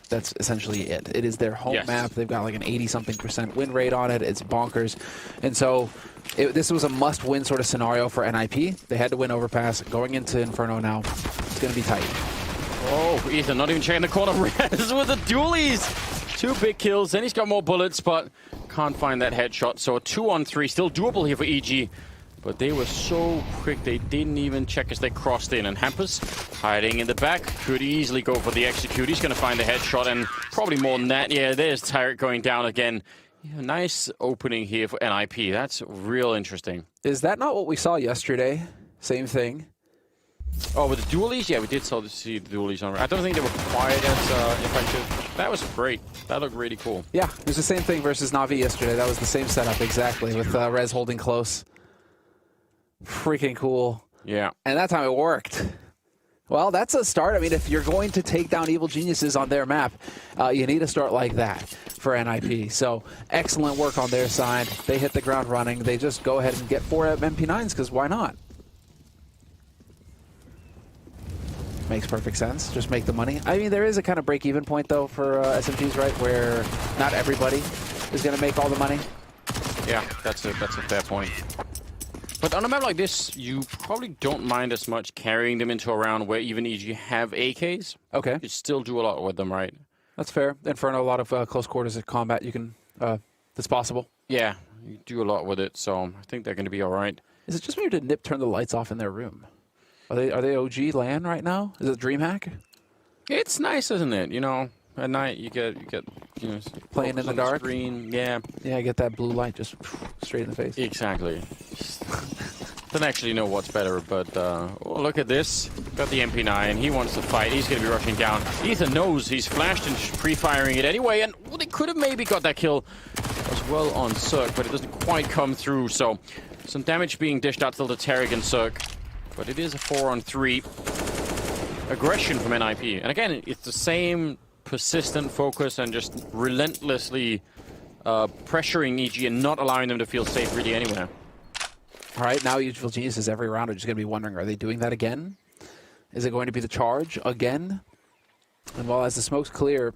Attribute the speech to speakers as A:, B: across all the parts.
A: That's essentially it. It is their home
B: Yes.
A: map. They've got like an 80-something% win rate on it. It's bonkers. And so this was a must-win sort of scenario for NIP. They had to win overpass. Going into Inferno now, it's going to be tight.
B: Oh, Ethan not even checking the corner. Rez with the dualies. 2 big kills. Then he's got more bullets, but can't find that headshot. So a 2-on-3. Still doable here for EG. But they were so quick, they didn't even check as they crossed in. And Hampus, hiding in the back, could easily go for the execute. He's going to find the headshot, and probably more than that. Yeah, there's Tyrek going down again. Yeah, nice opening here for NIP. That's real interesting.
A: Is that not what we saw yesterday? Same thing.
B: Oh, with the dualies? Yeah, we did see the dualies on. I don't think they were quite as effective. That was great. That looked really cool.
A: Yeah, it was the same thing versus Na'Vi yesterday. That was the same setup exactly, with Rez holding close. Freaking cool.
B: Yeah.
A: And that time it worked. Well, that's a start. I mean, if you're going to take down Evil Geniuses on their map, you need a start like that for NIP. So excellent work on their side. They hit the ground running. They just go ahead and get 4 MP9s, because why not? Makes perfect sense. Just make the money. I mean, there is a kind of break-even point, though, for SMGs, right, where not everybody is going to make all the money.
B: Yeah, that's a fair point. But on a map like this, you probably don't mind as much carrying them into a round where even EG have AKs.
A: Okay.
B: You still do a lot with them, right?
A: That's fair. Inferno, a lot of close quarters of combat you can, that's possible.
B: Yeah, you do a lot with it, so I think they're going to be all right.
A: Is it just weird to Nip turn the lights off in their room? Are they OG LAN right now? Is it DreamHack?
B: It's nice, isn't it? You know, at night you get you know,
A: playing in the dark.
B: Screen. Yeah.
A: Yeah, I get that blue light just straight in the face.
B: Exactly. Don't actually know what's better, but oh, look at this. Got the MP9. He wants to fight. He's going to be rushing down. Ethan knows he's flashed and pre-firing it anyway, and well, they could have maybe got that kill as well on Cirque, but it doesn't quite come through. So some damage being dished out still to Tarek and Cirque, but it is a 4-on-3 aggression from NIP. And again, it's the same persistent focus and just relentlessly pressuring EG and not allowing them to feel safe really anywhere.
A: All right, now Evil Geniuses every round are just going to be wondering, are they doing that again? Is it going to be the charge again? And while as the smoke's clear,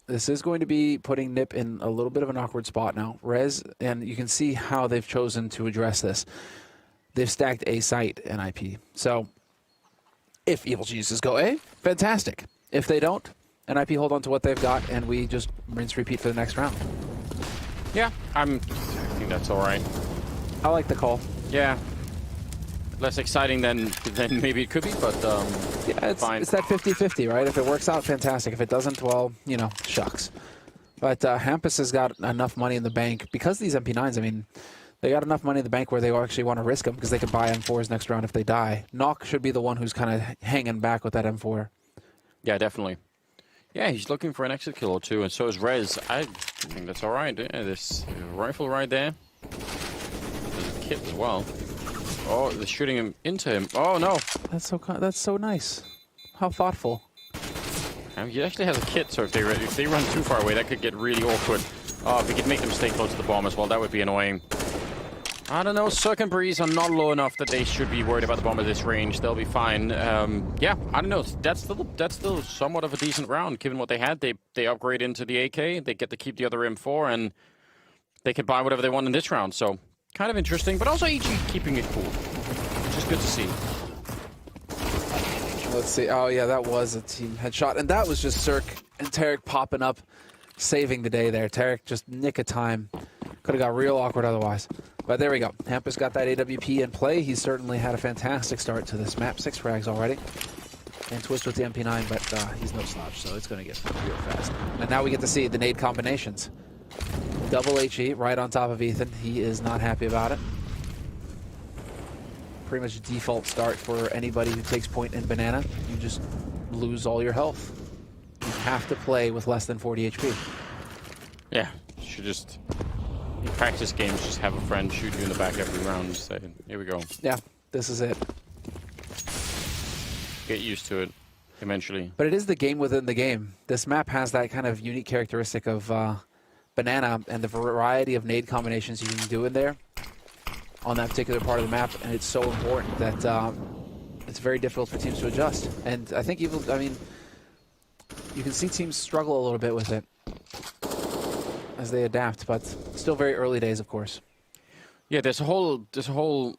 A: this is going to be putting Nip in a little bit of an awkward spot now. Rez, and you can see how they've chosen to address this. They've stacked A site NIP. So if Evil Geniuses go A, fantastic. If they don't, NIP hold on to what they've got, and we just rinse repeat for the next round.
B: Yeah, I think that's all right.
A: I like the call.
B: Yeah. Less exciting than maybe it could be, but
A: yeah,
B: fine.
A: It's that 50-50, right? If it works out, fantastic. If it doesn't, well, you know, shucks. But Hampus has got enough money in the bank. Because these MP9s, I mean, they got enough money in the bank where they actually want to risk them because they can buy M4s next round if they die. Nock should be the one who's kind of hanging back with that M4.
B: Yeah, definitely. Yeah, he's looking for an exit kill or two, and so is Rez. I think that's all right. Yeah, this rifle right there. There's a kit as well. Oh, they're shooting him into him. Oh, no.
A: That's so nice. How thoughtful.
B: He actually has a kit, so if they run too far away, that could get really awkward. Oh, if we could make them stay close to the bomb as well, that would be annoying. I don't know, Cirque and Breeze are not low enough that they should be worried about the bomb at this range. They'll be fine. Yeah, I don't know. That's still somewhat of a decent round, given what they had. They upgrade into the AK, they get to keep the other M4, and they can buy whatever they want in this round. So, kind of interesting, but also EG keeping it cool, which is good to see.
A: Let's see. Oh, yeah, that was a team headshot. And that was just Cirque and Tarek popping up, saving the day there. Tarek just nick of time. Could have got real awkward otherwise. But there we go. Hampus got that AWP in play. He's certainly had a fantastic start to this map. 6 frags already. And Twist with the MP9, but he's no slouch, so it's going to get real fast. And now we get to see the nade combinations. Double HE right on top of Ethan. He is not happy about it. Pretty much default start for anybody who takes point in Banana. You just lose all your health. You have to play with less than 40 HP.
B: Yeah, you should just, in practice games, just have a friend shoot you in the back every round and say, here we go.
A: Yeah, this is it.
B: Get used to it eventually.
A: But it is the game within the game. This map has that kind of unique characteristic of Banana and the variety of nade combinations you can do in there on that particular part of the map, and it's so important that it's very difficult for teams to adjust. And I think You can see teams struggle a little bit with it as they adapt, but still very early days, of course.
B: Yeah, there's a whole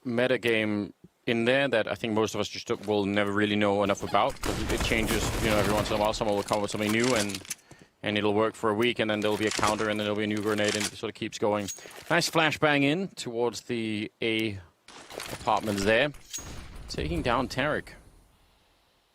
B: meta game in there that I think most of us just will never really know enough about, because it changes, you know, every once in a while. Someone will come with something new and it'll work for a week, and then there'll be a counter, and then there'll be a new grenade, and it sort of keeps going. Nice flashbang in towards the A apartments there, taking down Tarek.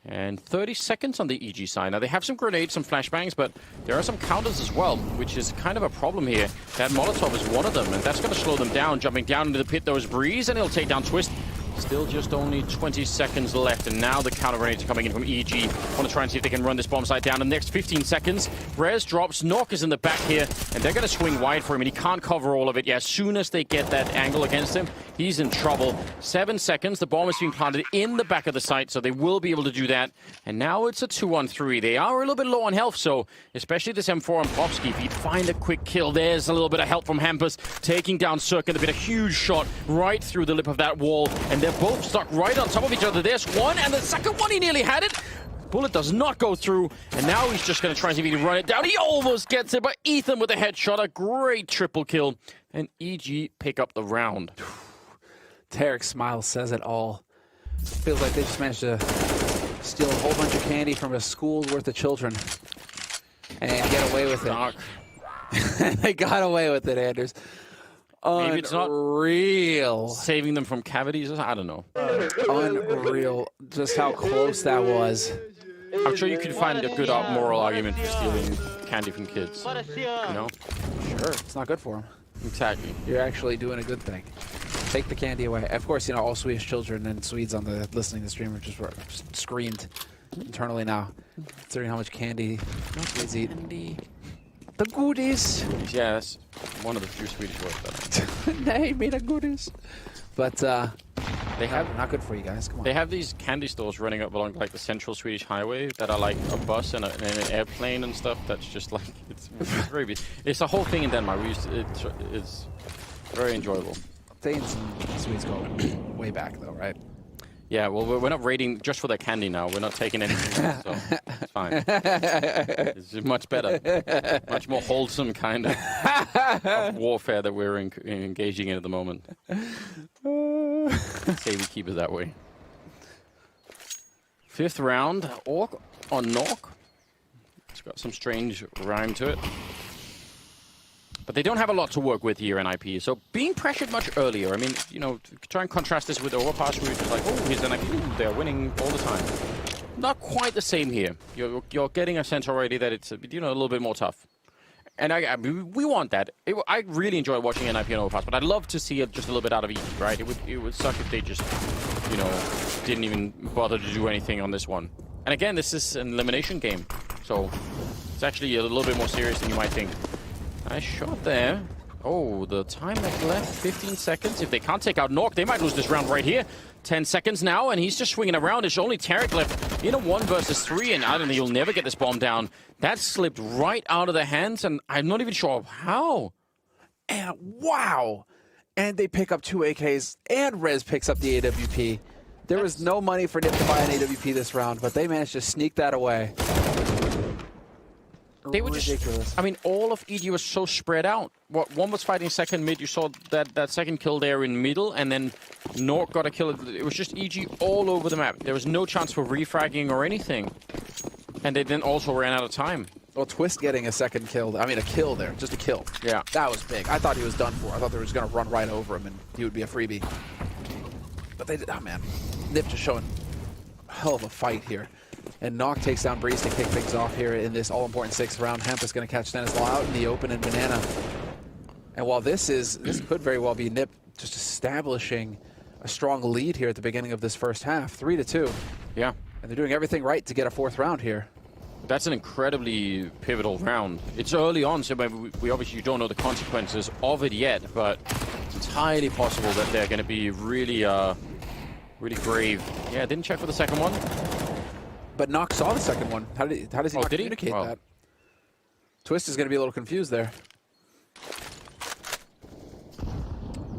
B: And 30 seconds on the EG side. Now, they have some grenades, some flashbangs, but there are some counters as well, which is kind of a problem here. That Molotov is one of them, and that's going to slow them down. Jumping down into the pit, though, is Breeze, and he'll take down Twist. Still just only 20 seconds left, and now the counter grenades are coming in from EG. Want to try and see if they can run this bomb site down in the next 15 seconds. Rez drops, Nock is in the back here, and they're going to swing wide for him, and he can't cover all of it. Yeah, as soon as they get that angle against him, he's in trouble. 7 seconds, the bomb is being planted in the back of the site, so they will be able to do that. And now it's a 2-on-3. They are a little bit low on health, so especially this M4 on Popsky, if he'd find a quick kill, there's a little bit of help from Hampus, taking down Circuit. A bit a huge shot right through the lip of that wall, and they're both stuck right on top of each other. There's one, and the second one, he nearly had it. Bullet does not go through, and now he's just going to try and see if he can run it down. He almost gets it, but Ethan with a headshot, a great triple kill, and EG pick up the round.
A: Tarek's smile says it all. Feels like they just managed to steal a whole bunch of candy from a school worth of children and get away with it. They got away with it, Anders.
B: Maybe it's not
A: unreal.
B: Saving them from cavities? I don't know.
A: Unreal. Just how close that was.
B: I'm sure you could find a good moral argument for stealing candy from kids. You know?
A: Sure, it's not good for them.
B: Exactly.
A: You're actually doing a good thing. Take the candy away. Of course, you know, all Swedish children and Swedes on the listening to the stream just screamed internally now, considering how much candy Swedes eat. The goodies.
B: Yeah, that's one of the few Swedish words that
A: They made a goodies. But
B: they have
A: not good for you guys. Come on.
B: They have these candy stores running up along like the central Swedish highway that are like a bus and an airplane and stuff. That's just like it's very busy. It's a whole thing in Denmark. It's very enjoyable.
A: Danes and Swedes go way back though, right?
B: Yeah, well, we're not raiding just for their candy now. We're not taking anything, so it's fine. It's much better. Much more wholesome kind of warfare that we're engaging in at the moment. Say we keep it that way. 5th round, Orc on Nock. It's got some strange rhyme to it. But they don't have a lot to work with here in IP, so being pressured much earlier. I mean, you know, try and contrast this with Overpass, where you're just like, oh, here's an IP, they're winning all the time. Not quite the same here. You're getting a sense already that it's, you know, a little bit more tough. And we want that. I really enjoy watching an IP and Overpass, but I'd love to see it just a little bit out of each, right? It would suck if they just, you know, didn't even bother to do anything on this one. And again, this is an elimination game, so it's actually a little bit more serious than you might think. Nice shot there. Oh, the time left, 15 seconds. If they can't take out Nock, they might lose this round right here. 10 seconds now, and he's just swinging around. There's only Tarek left in a 1 versus 3, and I don't think he'll never get this bomb down. That slipped right out of their hands, and I'm not even sure how.
A: And wow! And they pick up 2 AKs, and Rez picks up the AWP. There was no money for Nip to buy an AWP this round, but they managed to sneak that away.
B: They were
A: ridiculous.
B: just, I mean, all of EG was so spread out. One was fighting second mid. You saw that second kill there in middle, and then Nock got a kill. It was just EG all over the map. There was no chance for refragging or anything. And they then also ran out of time.
A: Well, Twist getting a second kill. I mean, a kill there. Just a kill.
B: Yeah.
A: That was big. I thought he was done for. I thought they were just going to run right over him, and he would be a freebie. But they did. Oh, man. Nip just showing a hell of a fight here. And Nock takes down Breeze to kick things off here in this all-important 6th round. Hemp is going to catch Stanislaw out in the open, and Banana. And while this could very well be Nip just establishing a strong lead here at the beginning of this first half, 3-2.
B: Yeah.
A: And they're doing everything right to get a 4th round here.
B: That's an incredibly pivotal round. It's early on, so we obviously don't know the consequences of it yet, but it's entirely possible that they're going to be really, really grave. Yeah, didn't check for the second one.
A: But Nock saw the second one. How does he not communicate that? Twist is going to be a little confused there.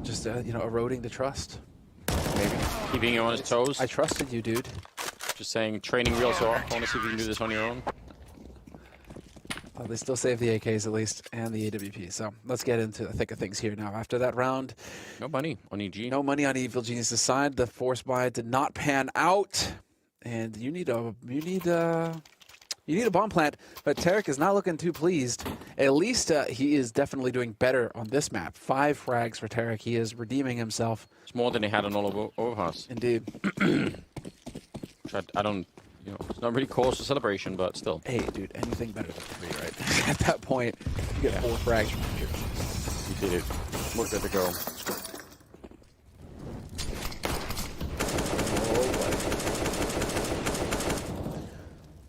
A: Just, you know, eroding the trust.
B: Maybe. Keeping him on his toes.
A: I trusted you, dude.
B: Just saying, training real so I want to see if you can do this on your own.
A: Well, they still save the AKs at least, and the AWP. So let's get into the thick of things here now. After that round,
B: No money on EG.
A: no money on Evil Genius's side. The force buy did not pan out, and you need a bomb plant. But Tarek is not looking too pleased. At least he is definitely doing better on this map. 5 frags for Tarek. He is redeeming himself.
B: It's more than he had on all of Overpass.
A: Indeed.
B: I don't, you know, it's not really cause for celebration, but still.
A: Hey, dude, anything better than 3, right? At that point, you get 4 frags from here.
B: You did it. We're good to go.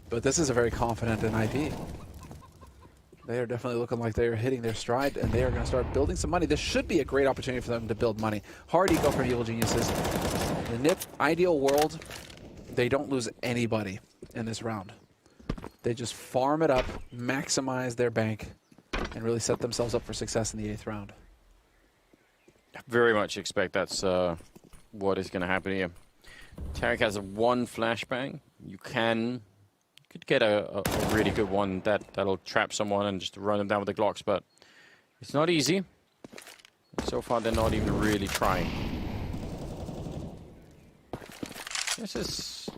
A: But this is a very confident NIP. They are definitely looking like they are hitting their stride, and they are going to start building some money. This should be a great opportunity for them to build money. Hard eco from Evil Geniuses. The NIP ideal world, they don't lose anybody in this round. They just farm it up, maximize their bank, and really set themselves up for success in the 8th round.
B: I very much expect that's what is going to happen here. Tarek has a 1 flashbang. You could get a really good one that'll trap someone and just run them down with the Glocks, but it's not easy. So far, they're not even really trying. This is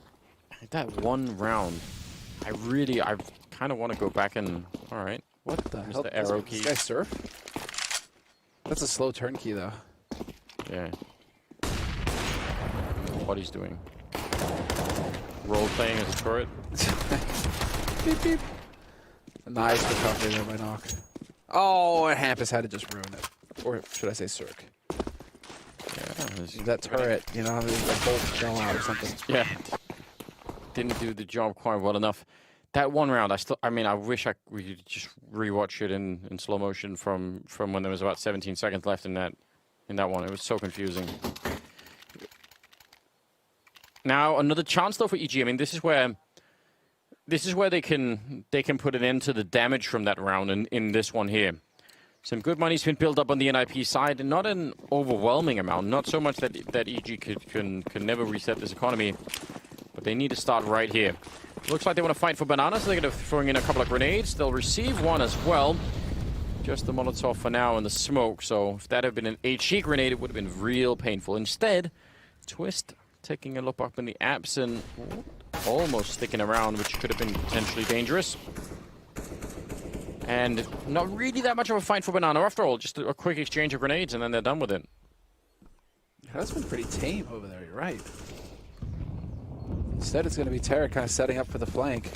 B: that 1 round. I kind of want to go back and all right.
A: What the hell?
B: The arrow key.
A: This guy surf? That's a slow turn key, though.
B: Yeah. What he's doing. Role playing as a turret.
A: Beep, beep. Nice recovery there by Knock. Oh, and Hampus had to just ruin it. Or should I say Cirque?
B: Yeah,
A: that turret, you know, the bolt fell out or something.
B: Yeah. Didn't do the job quite well enough. That 1 round, I mean, I wish we could just rewatch it in slow motion from when there was about 17 seconds left in that one. It was so confusing. Now another chance though for EG. I mean, this is where they can put an end to the damage from that round in this one here. Some good money's been built up on the NIP side, and not an overwhelming amount. Not so much that EG can never reset this economy, but they need to start right here. Looks like they want to fight for bananas. They're going to throw in a couple of grenades. They'll receive 1 as well. Just the Molotov for now and the smoke. So if that had been an HE grenade, it would have been real painful. Instead, Twist taking a look up in the apps and almost sticking around, which could have been potentially dangerous. And not really that much of a fight for banana after all. Just a quick exchange of grenades and then they're done with it.
A: That's been pretty tame over there, you're right. Instead, it's going to be Tarek kind of setting up for the flank.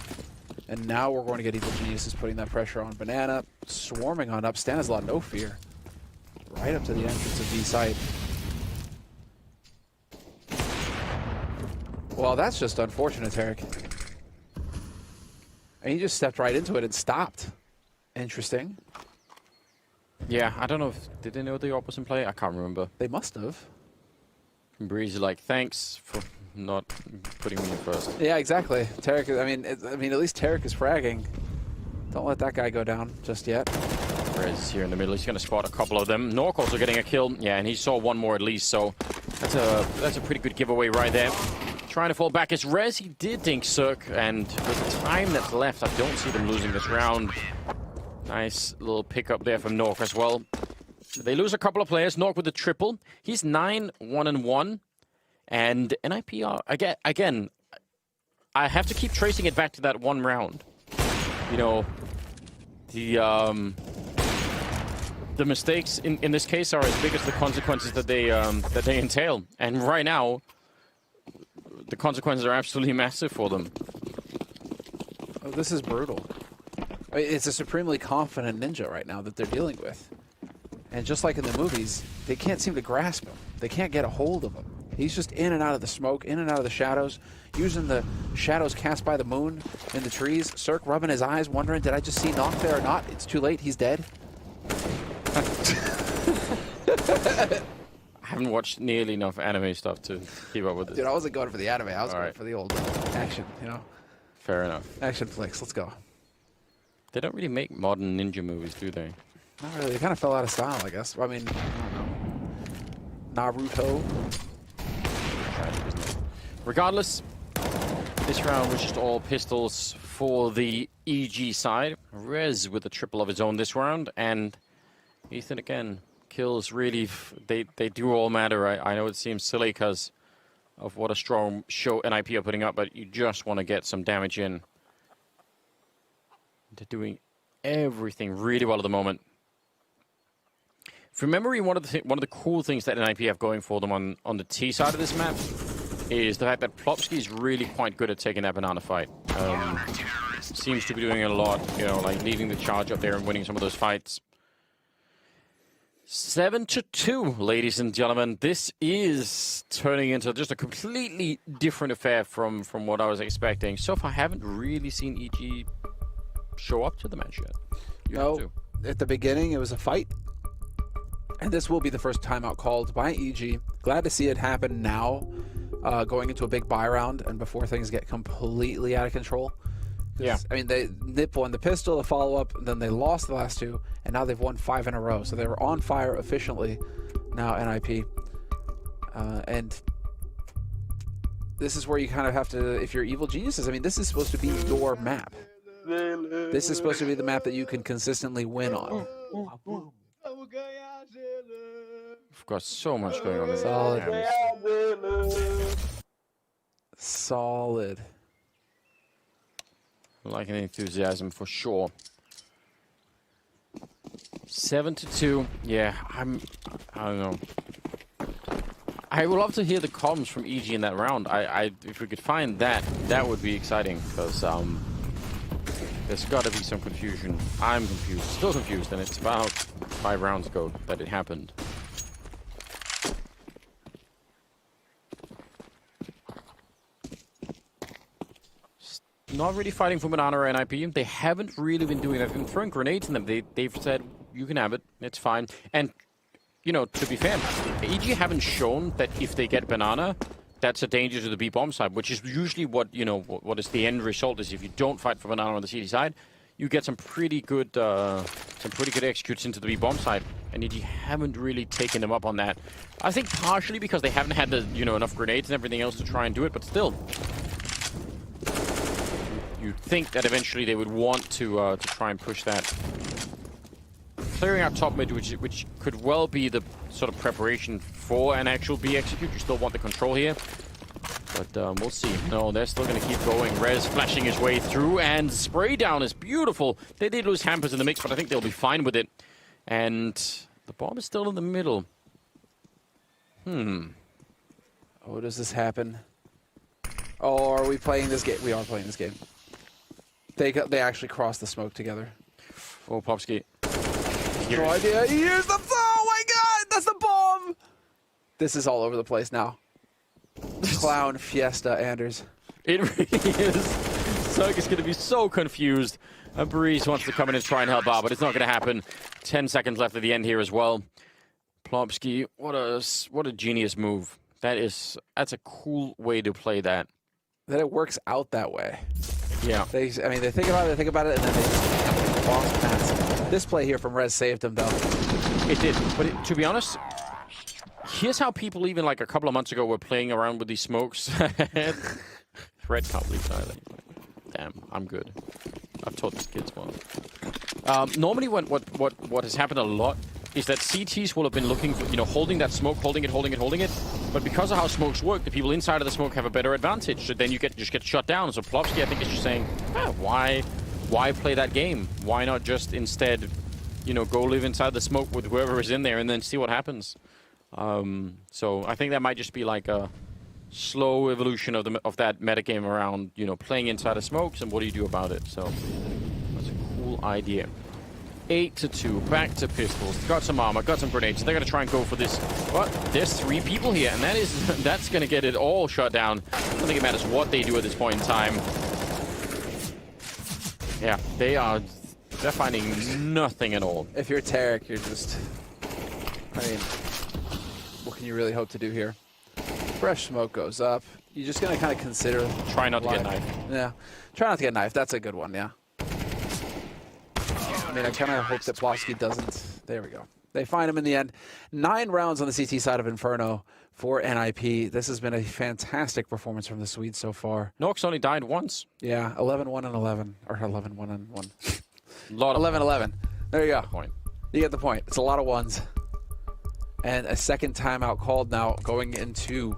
A: And now we're going to get Evil Geniuses putting that pressure on Banana, swarming on up. Stanislaw, no fear. Right up to the entrance of B site. Well, that's just unfortunate, Tarek. And he just stepped right into it and stopped. Interesting.
B: Yeah, I don't know did they know the op was in play? I can't remember.
A: They must have.
B: Breeze like, thanks for not putting me in first.
A: Yeah, exactly. Tarek, I mean, at least Tarek is fragging. Don't let that guy go down just yet.
B: Rez here in the middle. He's going to spot a couple of them. Nork also getting a kill. Yeah, and he saw 1 more at least, so that's a pretty good giveaway right there. Trying to fall back is Rez. He did think Cirque, and with the time that's left, I don't see them losing this round. Nice little pickup there from Nork as well. They lose a couple of players. Nork with the triple. He's 9-1-1. And NIPR, again, I have to keep tracing it back to that 1 round. You know, the mistakes in this case are as big as the consequences that they entail. And right now, the consequences are absolutely massive for them.
A: Oh, this is brutal. I mean, it's a supremely confident ninja right now that they're dealing with. And just like in the movies, they can't seem to grasp him. They can't get a hold of him. He's just in and out of the smoke, in and out of the shadows, using the shadows cast by the moon in the trees. Cirque rubbing his eyes, wondering, did I just see Knock there or not? It's too late, he's dead.
B: I haven't watched nearly enough anime stuff to keep up with this.
A: Dude, I wasn't going for the anime, I was going for the old action, you know?
B: Fair enough.
A: Action flicks, let's go.
B: They don't really make modern ninja movies, do they?
A: Not really, they kind of fell out of style, I guess. I mean, I don't know. Naruto.
B: Tragic, isn't it? Regardless, this round was just all pistols for the EG side. Rez with a triple of his own this round, and Ethan again. Kills really, they do all matter. I know it seems silly because of what a strong show NIP are putting up, but you just want to get some damage in. They're doing everything really well at the moment. From memory, one of the cool things that NIP have going for them on the T side of this map is the fact that Plopsky is really quite good at taking that banana fight. Seems to be doing it a lot, you know, like leading the charge up there and winning some of those fights. 7-2, ladies and gentlemen. This is turning into just a completely different affair from what I was expecting. So far, I haven't really seen EG show up to the match yet.
A: No, at the beginning, it was a fight. And this will be the first timeout called by EG. Glad to see it happen now, going into a big buy round and before things get completely out of control.
B: Yeah.
A: I mean, Nip won the pistol, the follow-up, then they lost the last two, and now they've won 5 in a row. So they were on fire efficiently now, NIP. And this is where you kind of have to, if you're evil geniuses, I mean, this is supposed to be your map. This is supposed to be the map that you can consistently win on.
B: We've got so much going on.
A: Solid. Solid.
B: Like an enthusiasm for sure. 7-2. Yeah, I don't know. I would love to hear the comms from EG in that round. If we could find that, that would be exciting because there's got to be some confusion. I'm confused, still confused, and it's about 5 rounds ago that it happened. Not really fighting for banana or NIP. They haven't really been doing that. They've been throwing grenades in them. They've said, you can have it. It's fine. And, you know, to be fair, EG haven't shown that if they get banana, that's a danger to the B bomb side, which is usually what, you know, what is the end result is if you don't fight for banana on the CD side, you get some pretty good executes into the B bomb side. And EG haven't really taken them up on that. I think partially because they haven't had the, you know, enough grenades and everything else to try and do it, but still. You'd think that eventually they would want to try and push that. Clearing out top mid, which could well be the sort of preparation for an actual B execute. You still want the control here. But we'll see. No, they're still going to keep going. Rez flashing his way through, and spray down is beautiful. They did lose hampers in the mix, but I think they'll be fine with it. And the bomb is still in the middle.
A: Oh, does this happen? Oh, are we playing this game? We are playing this game. They actually crossed the smoke together.
B: Oh, Plopsky.
A: No idea. Here's the... Oh my god! That's the bomb! This is all over the place now. Clown Fiesta, Anders.
B: It really is. Zerg is going to be so confused. Breeze wants to come in and try and help out, but it's not going to happen. 10 seconds left at the end here as well. Plopsky, what a genius move. That's a cool way to play that.
A: That it works out that way.
B: Yeah.
A: They think about it, and then they boss pass. This play here from Rez saved him, though.
B: It did. But to be honest, here's how people even like a couple of months ago were playing around with these smokes. Red can't believe either. Damn, I'm good. I've taught these kids well. Normally, what has happened a lot is that CTs will have been looking for, you know, holding that smoke, holding it. But because of how smokes work, the people inside of the smoke have a better advantage. So then you just get shut down. So Plopsky, I think, is just saying, why play that game? Why not just instead, you know, go live inside the smoke with whoever is in there and then see what happens? So I think that might just be like a slow evolution of that metagame around, you know, playing inside of smokes and what do you do about it? So that's a cool idea. 8-2, back to pistols. Got some armor, got some grenades. They're gonna try and go for this. But there's 3 people here, and that's gonna get it all shut down. I don't think it matters what they do at this point in time. Yeah, they're finding nothing at all.
A: If you're Tarek, you're just, I mean, what can you really hope to do here? Fresh smoke goes up. You're just gonna kind of consider.
B: Try not to get knifed.
A: Yeah, try not to get knifed. That's a good one. Yeah. I mean, I kind of hope that Plopsky doesn't. There we go. They find him in the end. 9 rounds on the CT side of Inferno for NIP. This has been a fantastic performance from the Swedes so far.
B: Nox only died once.
A: Yeah, 11-1 and 11. Or 11-1 and 1.
B: Lot of
A: 11-11. There you go.
B: point.
A: You get the point. It's a lot of ones. And a second timeout called now going into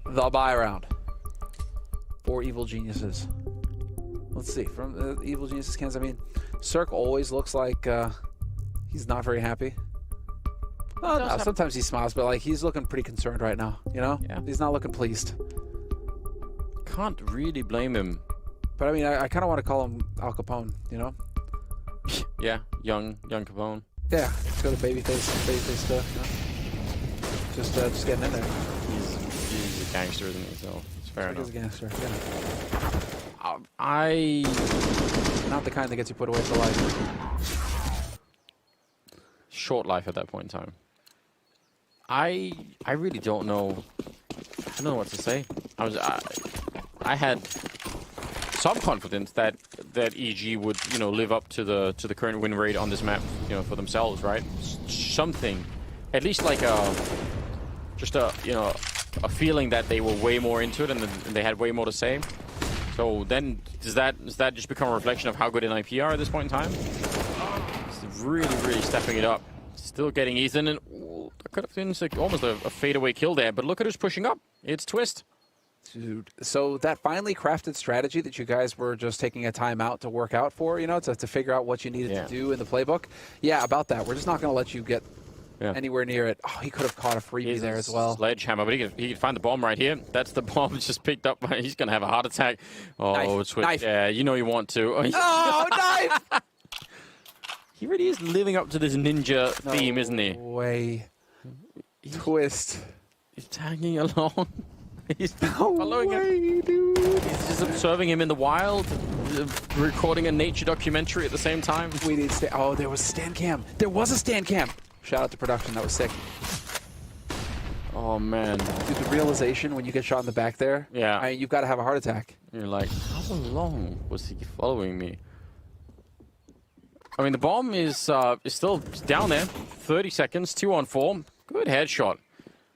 A: the buy round for Evil Geniuses. Let's see. From Evil Geniuses cans, I mean, Cirque always looks like he's not very happy. Oh, no, sometimes he smiles, but like he's looking pretty concerned right now, you know?
B: Yeah.
A: He's not looking pleased.
B: Can't really blame him.
A: But I mean, I kind of want to call him Al Capone,
B: Yeah, young Capone.
A: Yeah, let's go to babyface stuff, Just getting in there.
B: He's a gangster, isn't he? So it's fair enough.
A: He's a gangster, yeah.
B: I
A: Not the kind that gets you put away for life.
B: short life at that point in time. I really don't know. I don't know what to say. I had some confidence that EG would live up to the current win rate on this map for themselves, right? Something, at least like just a feeling that they were way more into it and they had way more to say. So then does that just become a reflection of how good NIP are at this point in time? It's really stepping it up. Still getting Ethan, and that could have been almost a fadeaway kill there. But look at who's pushing up. It's Twist.
A: Dude, so that finely crafted strategy that you guys were just taking a time out to work out for, to figure out what you needed to do in the playbook. Yeah, about that. We're just not going to let you get anywhere near it. Oh, he could have caught a freebie there as well.
B: Sledgehammer, but he could find the bomb right here. That's the bomb just picked up. He's going to have a heart attack. Oh,
A: Knife.
B: Yeah, you want to.
A: Oh, knife!
B: He really is living up to this ninja theme, isn't he?
A: Way. Twist.
B: He's tagging along. He's
A: No
B: following him.
A: Dude.
B: He's just observing him in the wild, recording a nature documentary at the same time.
A: We need oh, there was a stand cam. There was a stand cam. Shout out to production. That was sick.
B: Oh, man.
A: Dude, the realization when you get shot in the back there,
B: Yeah.
A: you've got to have a heart attack.
B: You're like, how long was he following me? I mean, the bomb is still down there. 30 seconds, 2 on 4. Good headshot.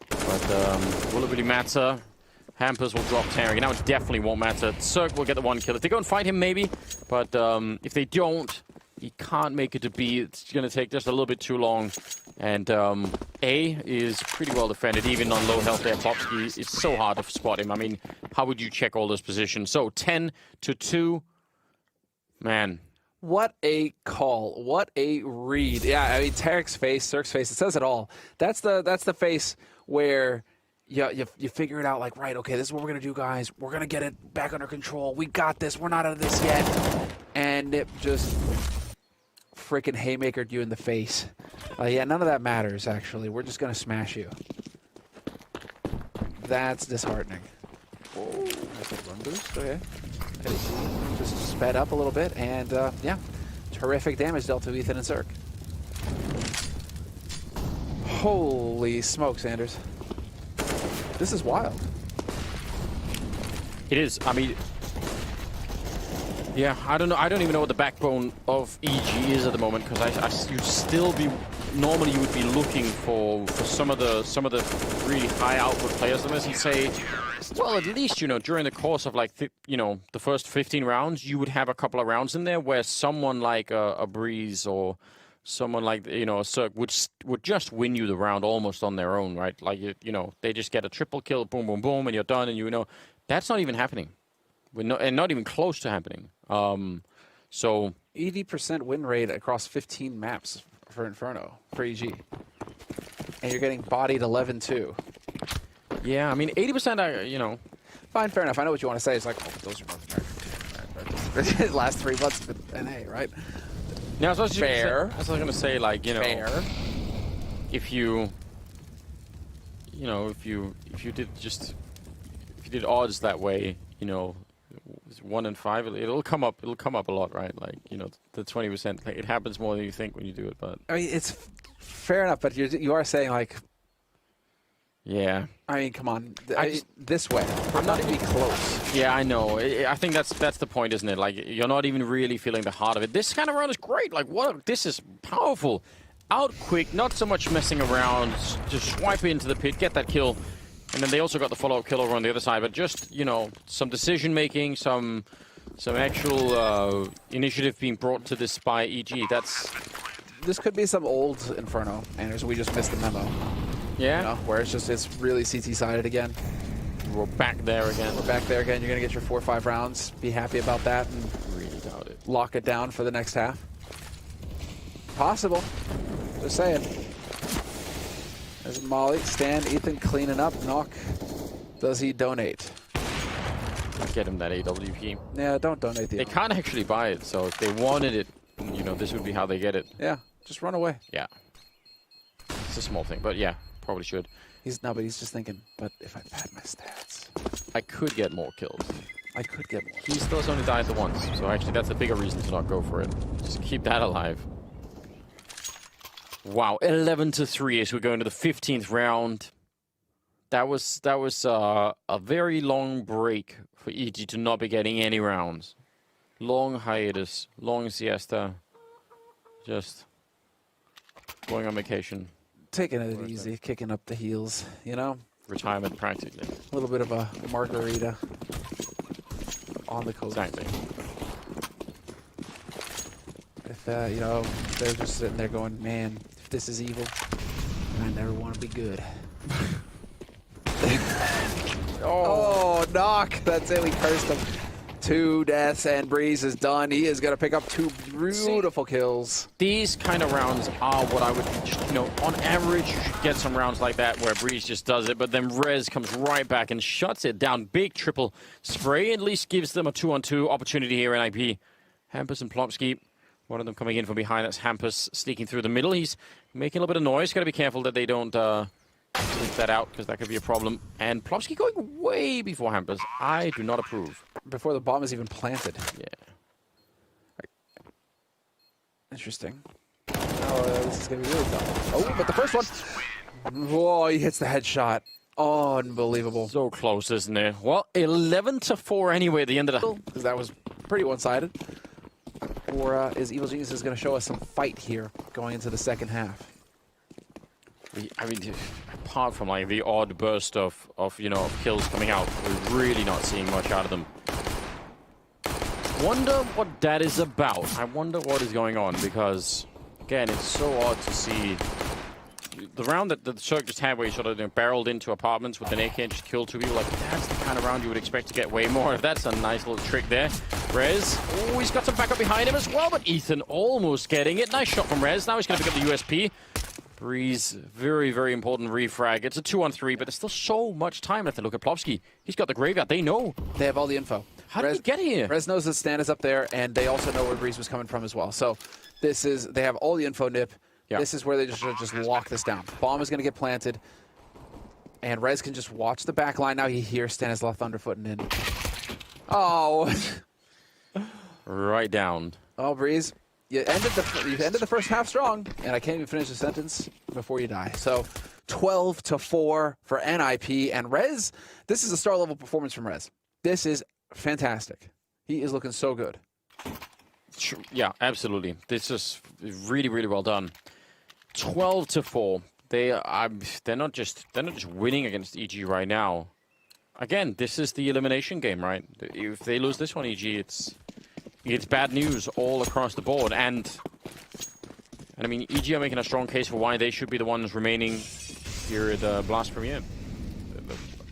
B: But will it really matter? Hampers will drop Terry. Now it definitely won't matter. Cirque will get the 1 kill. If they go and fight him, maybe. But if they don't, he can't make it to B. It's going to take just a little bit too long. And A is pretty well defended, even on low health there. Popsky, it's so hard to spot him. I mean, how would you check all those positions? So 10-2. Man.
A: What a call. What a read. Yeah, I mean, Tarek's face, Cirque's face, it says it all. That's the face where you figure it out like, right, okay, this is what we're going to do, guys. We're going to get it back under control. We got this. We're not out of this yet. And Nip just freaking haymakered you in the face. Yeah, none of that matters, actually. We're just going to smash you. That's disheartening. Oh, that's a run boost. Okay. Just sped up a little bit, and yeah, terrific damage dealt to Ethan and Cirque. Holy smokes, Anders. This is wild.
B: It is. I mean, yeah, I don't know. I don't even know what the backbone of EG is at the moment, because you'd still be normally you would be looking for some of the really high output players. Unless you say, well, at least during the course of like the first 15 rounds, you would have a couple of rounds in there where someone like a Breeze or someone like a Cirque would just win you the round almost on their own, right? Like they just get a triple kill, boom, boom, boom, and you're done. And that's not even happening. And not even close to happening. So
A: 80% win rate across 15 maps for Inferno, for EG. And you're getting bodied 11-2.
B: Yeah, I mean, 80%,
A: Fine, fair enough. I know what you want to say. It's like, oh, those are North American teams. Last 3 months with NA, right?
B: Now, so
A: fair.
B: I was going to say, like,
A: fair.
B: If you did odds that way, 1 in 5, it'll come up a lot, right? Like, the 20%, like, it happens more than you think when you do it. But
A: I mean, it's fair enough, but you are saying, like,
B: yeah.
A: I mean, come on, this way. I'm not even close.
B: Yeah, I know. I think that's the point, isn't it? Like, you're not even really feeling the heart of it. This kind of run is great. Like, this is powerful. out quick, not so much messing around, just swipe into the pit, get that kill. And then they also got the follow-up kill over on the other side, but just, you know, some decision-making, some actual initiative being brought to this by EG.
A: This could be some old Inferno, and we just missed the memo.
B: Yeah?
A: You know, where it's really CT-sided again.
B: We're back there again.
A: We're back there again. You're going to get your 4 or 5 rounds. Be happy about that and
B: Really doubt it.
A: lock it down for the next half. Possible. Just saying. There's Molly. Stan, Ethan cleaning up. Knock. Does he donate?
B: Get him that AWP.
A: Yeah, don't donate the
B: They can't actually buy it, so if they wanted it, you know, this would be how they get it.
A: Yeah, just run away.
B: Yeah. It's a small thing, but yeah, probably should.
A: But he's just thinking, but if I pad my stats,
B: I could get more kills.
A: I could get more.
B: He still has only died the once, so actually that's a bigger reason to not go for it. Just keep that alive. Wow, 11-3 as we go into the 15th round. That was a very long break for EG to not be getting any rounds. Long hiatus, long siesta. Just going on vacation.
A: Taking it easy, kicking up the heels, you know?
B: Retirement practically.
A: A little bit of a margarita on the coast.
B: Exactly.
A: If, you know, they're just sitting there going, man, if this is evil, I never want to be good. Oh, knock. That's it. We cursed him. 2 deaths, and Breeze is done. He is going to pick up 2 beautiful kills.
B: These kind of rounds are what I would, you know, on average, you should get some rounds like that where Breeze just does it, but then Rez comes right back and shuts it down. Big triple spray, at least gives them a 2-on-2 opportunity here in IP. Hampus and Plopsky, one of them coming in from behind. That's Hampus sneaking through the middle. He's making a little bit of noise. Got to be careful that they don't leak that out, because that could be a problem. And Plopsky going way before Hampus. I do not approve.
A: Before the bomb is even planted.
B: Yeah.
A: Interesting. Oh, this is going to be really tough. Oh, but the first one. Whoa, he hits the headshot. Oh, unbelievable.
B: So close, isn't it? Well, 11-4 anyway at the end of the...
A: Because that was pretty one-sided. Or is Evil Genius is going to show us some fight here going into the second half?
B: I mean, apart from like the odd burst of kills coming out, we're really not seeing much out of them. Wonder what that is about. I wonder what is going on, because again, it's so odd to see the round that the Cirque just had, where he sort of barreled into apartments with an AK and just killed 2 people. Like, that's the kind of round you would expect to get way more. That's a nice little trick there. Rez, oh, he's got some backup behind him as well, but Ethan almost getting it. Nice shot from Rez. Now he's going to pick up the USP. Breeze, very, very important refrag. It's a 2-on-3, but there's still so much time left to look at Plopsky. He's got the graveyard. They know.
A: They have all the info.
B: How did he get here?
A: Rez knows that Stan is up there, and they also know where Breeze was coming from as well. So they have all the info, Nip. Yeah. This is where they just lock this down. Bomb is going to get planted, and Rez can just watch the back line. Now he hears Stan is left underfooting in. Oh.
B: Right down.
A: Oh, Breeze. You ended the first half strong, and I can't even finish the sentence before you die. So 12-4 for NIP, and Rez, this is a star-level performance from Rez. This is fantastic. He is looking so good.
B: Yeah, absolutely. This is really, really well done. 12-4. They're not just winning against EG right now. Again, this is the elimination game, right? If they lose this one, EG, it's bad news all across the board. And I mean, EG are making a strong case for why they should be the ones remaining here at Blast Premier.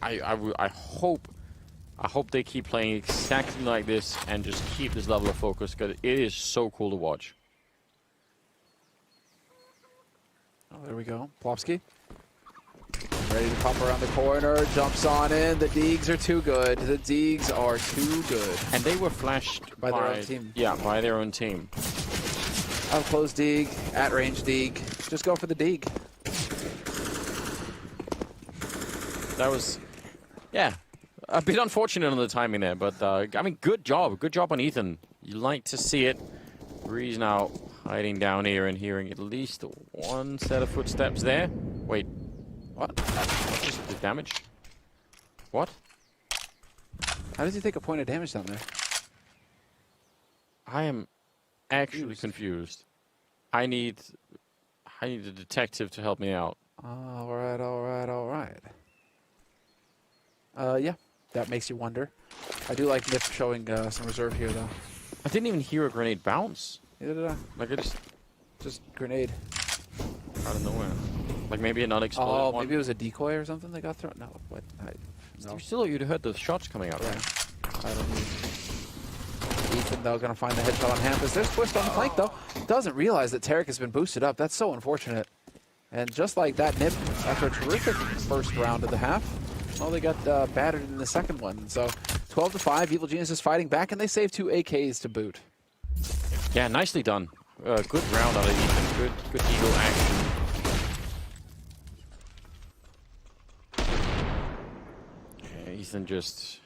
B: I hope they keep playing exactly like this and just keep this level of focus, because it is so cool to watch.
A: Oh, there we go. Plopsky. Ready to pop around the corner, jumps on in. The Deegs are too good. The Deegs are too good.
B: And they were flashed
A: by their own team.
B: Yeah, by their own team.
A: Up close Deeg, at range Deeg. Just go for the Deeg.
B: That was, yeah, a bit unfortunate on the timing there, but I mean, good job. Good job on Ethan. You like to see it. Breeze now hiding down here and hearing at least one set of footsteps there. Wait. What? That's just the damage? What?
A: How does he take a point of damage down there?
B: I am actually confused. I need... I need a detective to help me out.
A: All right, all right, all right. Yeah, that makes you wonder. I do like Nip showing some reserve here, though.
B: I didn't even hear a grenade bounce.
A: Neither did I.
B: Like, it
A: Just grenade.
B: out of nowhere. Like, maybe an unexploded
A: Oh,
B: one.
A: maybe it was a decoy or something that got thrown? No, what? No.
B: You'd heard the shots coming out,
A: Yeah.
B: right?
A: I don't know. Ethan, though, going to find the headshot on Hampus. There's Twist on the flank, though. Doesn't realize that Tarek has been boosted up. That's so unfortunate. And just like that, Nip, after a terrific first round of the half, well, they got battered in the second one. So 12-5, Evil Genius is fighting back, and they save 2 AKs to boot.
B: Yeah, nicely done. Good round out of Ethan. Good eagle action. Okay, Ethan just...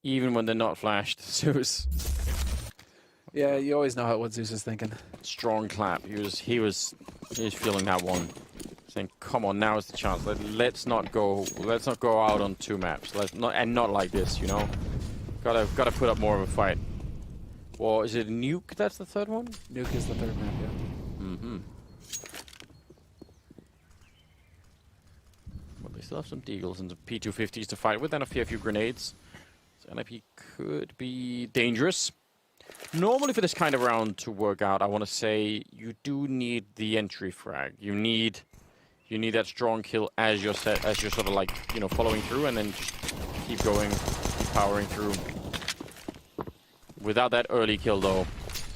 B: Even when they're not flashed, Zeus.
A: Yeah, you always know what Zeus is thinking.
B: Strong clap. He was feeling that one. Saying, come on, now is the chance. Let's not go out on 2 maps. Not like this, you know? Gotta put up more of a fight. Or is it Nuke that's the third one?
A: Nuke is the third map, yeah.
B: Mm-hmm. Well, they still have some Deagles and some P250s to fight with, and a few grenades. So NIP could be dangerous. Normally for this kind of round to work out, I want to say you do need the entry frag. You need that strong kill as you're sort of like, you know, following through, and then just keep going, keep powering through. Without that early kill, though,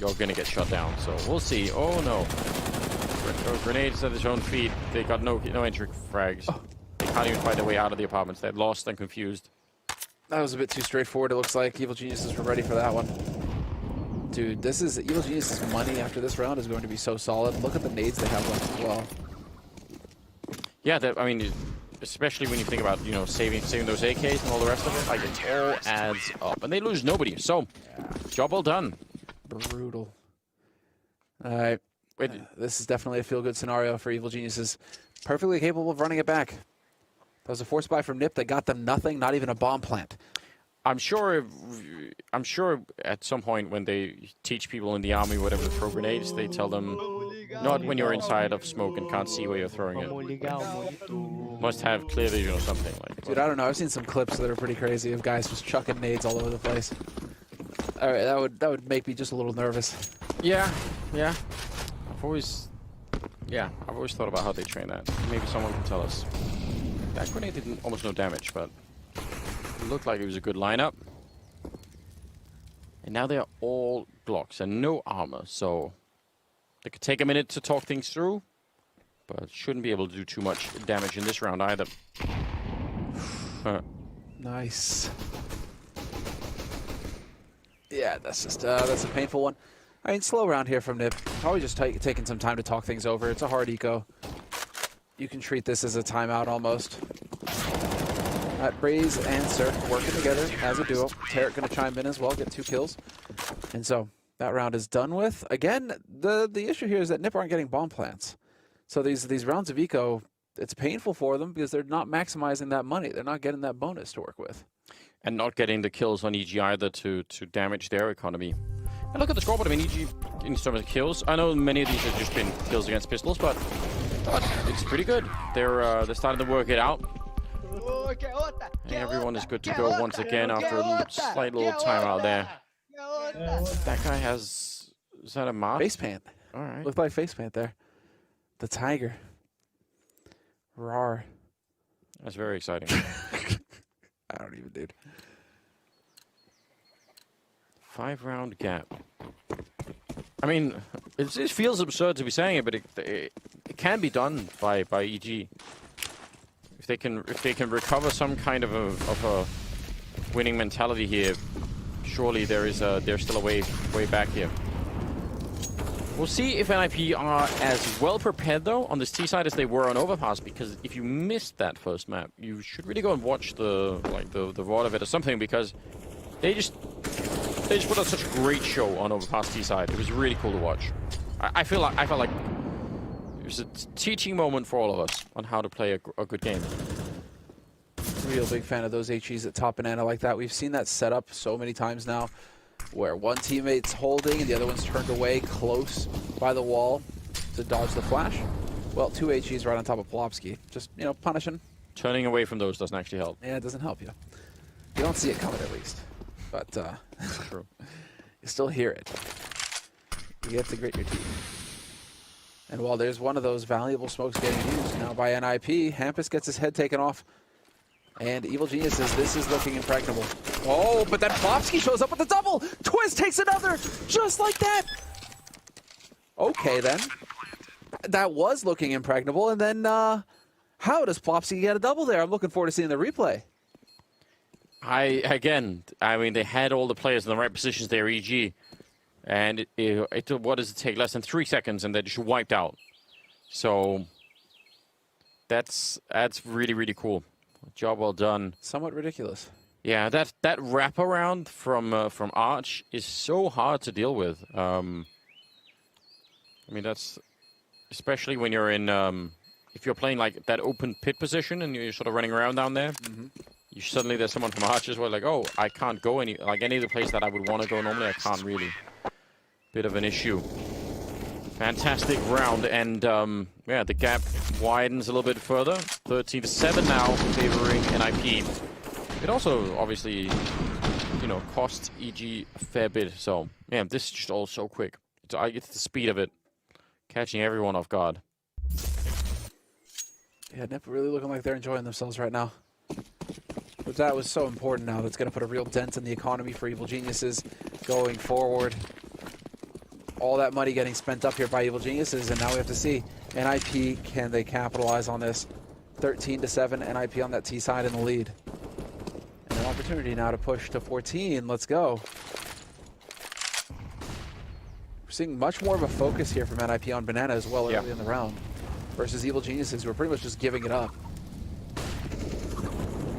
B: you're gonna get shut down. So we'll see. Oh no! Grenades at their own feet. They got no entry frags. Oh. They can't even find their way out of the apartments. They're lost and confused.
A: That was a bit too straightforward. It looks like Evil Geniuses were ready for that one. Dude, this is Evil Genius's money after this round is going to be so solid. Look at the nades they have left as well.
B: Yeah, I mean, especially when you think about, you know, saving those AKs and all the rest of it, like it all adds up, and they lose nobody. So, job well done.
A: Brutal. All right, this is definitely a feel-good scenario for Evil Geniuses. Perfectly capable of running it back. That was a force buy from Nip that got them nothing, not even a bomb plant.
B: I'm sure at some point when they teach people in the army whatever to throw grenades, they tell them not when you're inside of smoke and can't see where you're throwing it. Must have clear vision or something like.
A: Dude, I don't know. I've seen some clips that are pretty crazy of guys just chucking nades all over the place. All right, that would make me just a little nervous.
B: Yeah. I've always thought about how they train that. Maybe someone can tell us. That grenade did almost no damage, but it looked like it was a good lineup. And now they are all Glocks and no armor, so they could take a minute to talk things through, but shouldn't be able to do too much damage in this round either.
A: Nice. Yeah, that's a painful one. I mean, slow round here from Nip. Probably just taking some time to talk things over. It's a hard eco. You can treat this as a timeout almost. Breeze and Sir working together as a duo. Tarek going to chime in as well, get 2 kills. And so that round is done with. Again, the issue here is that Nip aren't getting bomb plants. So these rounds of eco, it's painful for them because they're not maximizing that money. They're not getting that bonus to work with.
B: And not getting the kills on EG either to damage their economy. And look at the scoreboard. I mean, EG in terms of kills, I know many of these have just been kills against pistols, but it's pretty good. They're starting to work it out. And everyone is good to go once again after a slight little timeout there. That guy has... Is that a mod?
A: Face paint.
B: All right.
A: Looked like face paint there. The tiger. Rawr.
B: That's very exciting.
A: I don't even, dude.
B: 5-round gap. I mean, it feels absurd to be saying it, but it can be done by EG. If they can recover some kind of a winning mentality here, surely there's still a way back here. We'll see if NIP are as well prepared though on this T side as they were on Overpass, because if you missed that first map, you should really go and watch the VOD of it or something, because they just put on such a great show on Overpass T side. It was really cool to watch. I felt like it was a teaching moment for all of us on how to play a good game.
A: Real big fan of those HEs at top banana like that. We've seen that set up so many times now, where one teammate's holding and the other one's turned away close by the wall. to dodge the flash. Well, 2 HEs right on top of Plopsky. Just, you know, punishing.
B: Turning away from those doesn't actually help.
A: Yeah, it doesn't help you. You don't see it coming at least. But
B: True.
A: you still hear it. You have to grit your teeth. And while there's one of those valuable smokes getting used now by NIP, Hampus gets his head taken off. And Evil Genius says this is looking impregnable. Oh, but then Plopsky shows up with the double! Twist takes another! Just like that! Okay, then. That was looking impregnable, and then how does Plopsky get a double there? I'm looking forward to seeing the replay.
B: I mean, they had all the players in the right positions there, EG. And what does it take? Less than 3 seconds, and they're just wiped out. So that's really, really cool. Job well done.
A: Somewhat ridiculous.
B: Yeah, that wraparound from Arch is so hard to deal with. I mean, that's especially when you're in if you're playing like that open pit position and you're sort of running around down there. You suddenly there's someone from Arch as well, like, oh, I can't go any of the place that I would want to go normally. I can't really. Bit of an issue. Fantastic round, and yeah, the gap widens a little bit further. 13-7 now, favoring NIP. It also obviously, you know, costs EG a fair bit. So yeah, this is just all so quick. It's the speed of it, catching everyone off guard.
A: Yeah, NIP really looking like they're enjoying themselves right now. But that was so important now. That's going to put a real dent in the economy for Evil Geniuses going forward. All that money getting spent up here by Evil Geniuses, and now we have to see NIP, can they capitalize on this? 13-7, NIP on that T side in the lead. And an opportunity now to push to 14. Let's go. We're seeing much more of a focus here from NIP on Banana as well early in the round versus Evil Geniuses, who are pretty much just giving it up.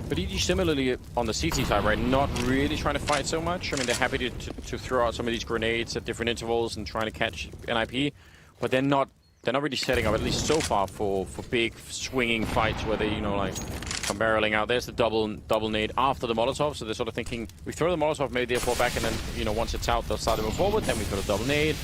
B: But EG similarly on the CT side, right? Not really trying to fight so much. I mean, they're happy to throw out some of these grenades at different intervals and trying to catch NIP, but they're not really setting up, at least so far, for big swinging fights where they, you know, like come barreling out. There's the double nade after the Molotov, so they're sort of thinking, we throw the Molotov, maybe they'll fall back, and then, you know, once it's out, they'll start to move forward. Then we put a double nade.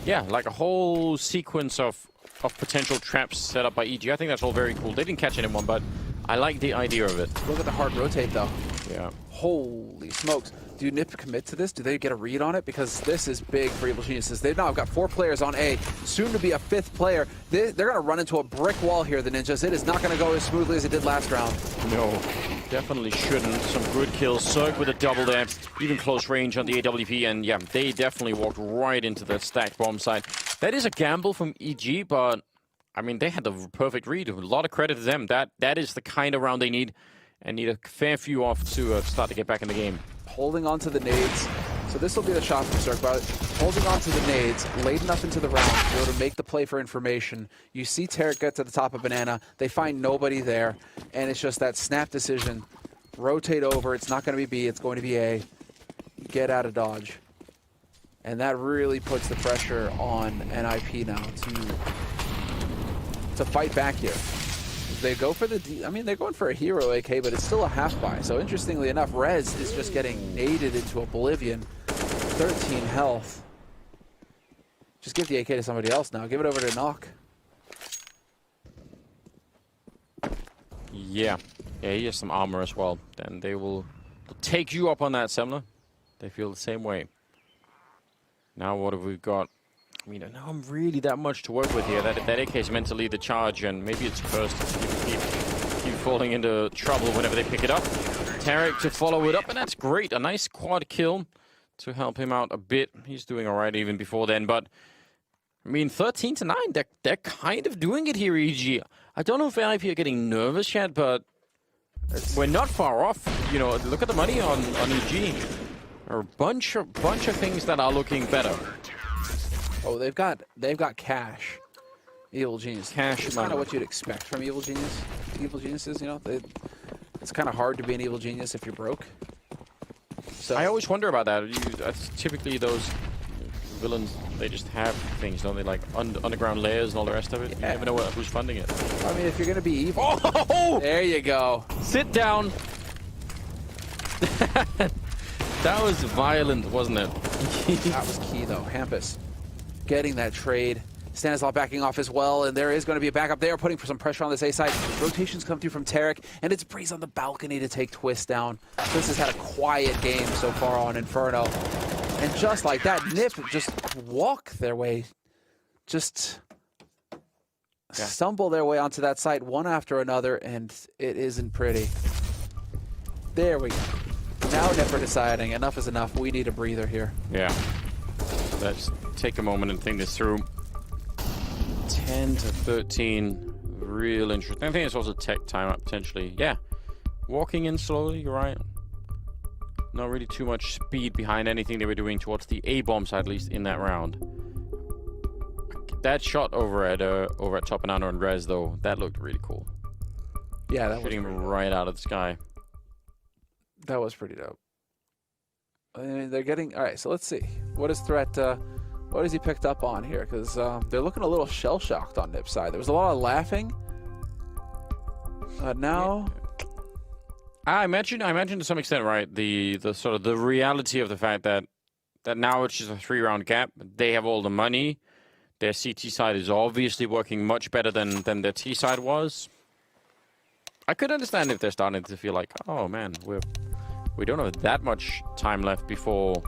B: Yeah, like a whole sequence of potential traps set up by EG. I think that's all very cool. They didn't catch anyone, but I like the idea of it.
A: Look at the hard rotate, though.
B: Yeah.
A: Holy smokes. Do NIP commit to this? Do they get a read on it? Because this is big for Evil Geniuses. They've now got 4 players on A, soon to be a 5th player. They're going to run into a brick wall here, the Ninjas. It is not going to go as smoothly as it did last round.
B: No, definitely shouldn't. Some good kills. Zerg with a double there. Even close range on the AWP. And yeah, they definitely walked right into that stacked bomb site. That is a gamble from EG, but I mean, they had the perfect read. A lot of credit to them. That is the kind of round they need, and need a fair few off to start to get back in the game.
A: Holding on to the nades. So this will be the shot from Zerg, but holding on to the nades, late enough into the round to be able to make the play for information. You see Tarek get to the top of Banana. They find nobody there, and it's just that snap decision. Rotate over. It's not going to be B. It's going to be A. Get out of dodge. And that really puts the pressure on NIP now to fight back here. They go for the, I mean, they're going for a hero AK, but it's still a half buy. So interestingly enough, Rez is just getting naded into oblivion. 13 health. Just give the AK to somebody else now. Give it over to Knock.
B: Yeah, he has some armor as well. Then they will take you up on that, Semler. They feel the same way. Now what have we got? I mean, now I'm really that much to work with here. That AK is meant to lead the charge, and maybe it's cursed to keep falling into trouble whenever they pick it up. Tarek to follow it up, and that's great. A nice quad kill to help him out a bit. He's doing all right even before then, but I mean, 13-9, they're kind of doing it here, EG. I don't know if NIP are getting nervous yet, but we're not far off. You know, look at the money on EG. There are a bunch of things that are looking better.
A: Oh, they've got cash. Evil Genius.
B: Cash
A: It's
B: money.
A: kind of what you'd expect from Evil Genius. Evil Geniuses, you know, it's kind of hard to be an Evil Genius if you're broke. So
B: I always wonder about that. That's typically those villains, they just have things, don't they? Like underground layers and all the rest of it. You never know who's funding it.
A: I mean, if you're gonna be evil, there you go.
B: Sit down. That was violent, wasn't it?
A: That was key, though. Hampus getting that trade, Stanislav backing off as well, and there is going to be a backup. They are putting some pressure on this A side. Rotations come through from Tarek, and it's Breeze on the balcony to take Twist down. Twist has had a quiet game so far on Inferno. And just like that, Nip just walk their way, just stumble their way onto that site one after another, and it isn't pretty. There we go. Now Nip are deciding enough is enough. We need a breather here.
B: Yeah. Let's take a moment and think this through. 10 to 13. Real interesting. I think it's also tech time up potentially. Yeah. Walking in slowly, you're right. Not really too much speed behind anything they were doing towards the A-bomb side, at least in that round. That shot over at Top Banana and Rez, though, that looked really cool.
A: Yeah, that
B: shooting
A: was
B: right out of the sky.
A: That was pretty dope. I mean, they're getting... All right, so let's see. What is Threat... what has he picked up on here? Because they're looking a little shell-shocked on Nip's side. There was a lot of laughing. Now...
B: Yeah. I imagine to some extent, right, the sort of the reality of the fact that now it's just a 3-round gap. They have all the money. Their CT side is obviously working much better than their T side was. I could understand if they're starting to feel like, oh man, we don't have that much time left before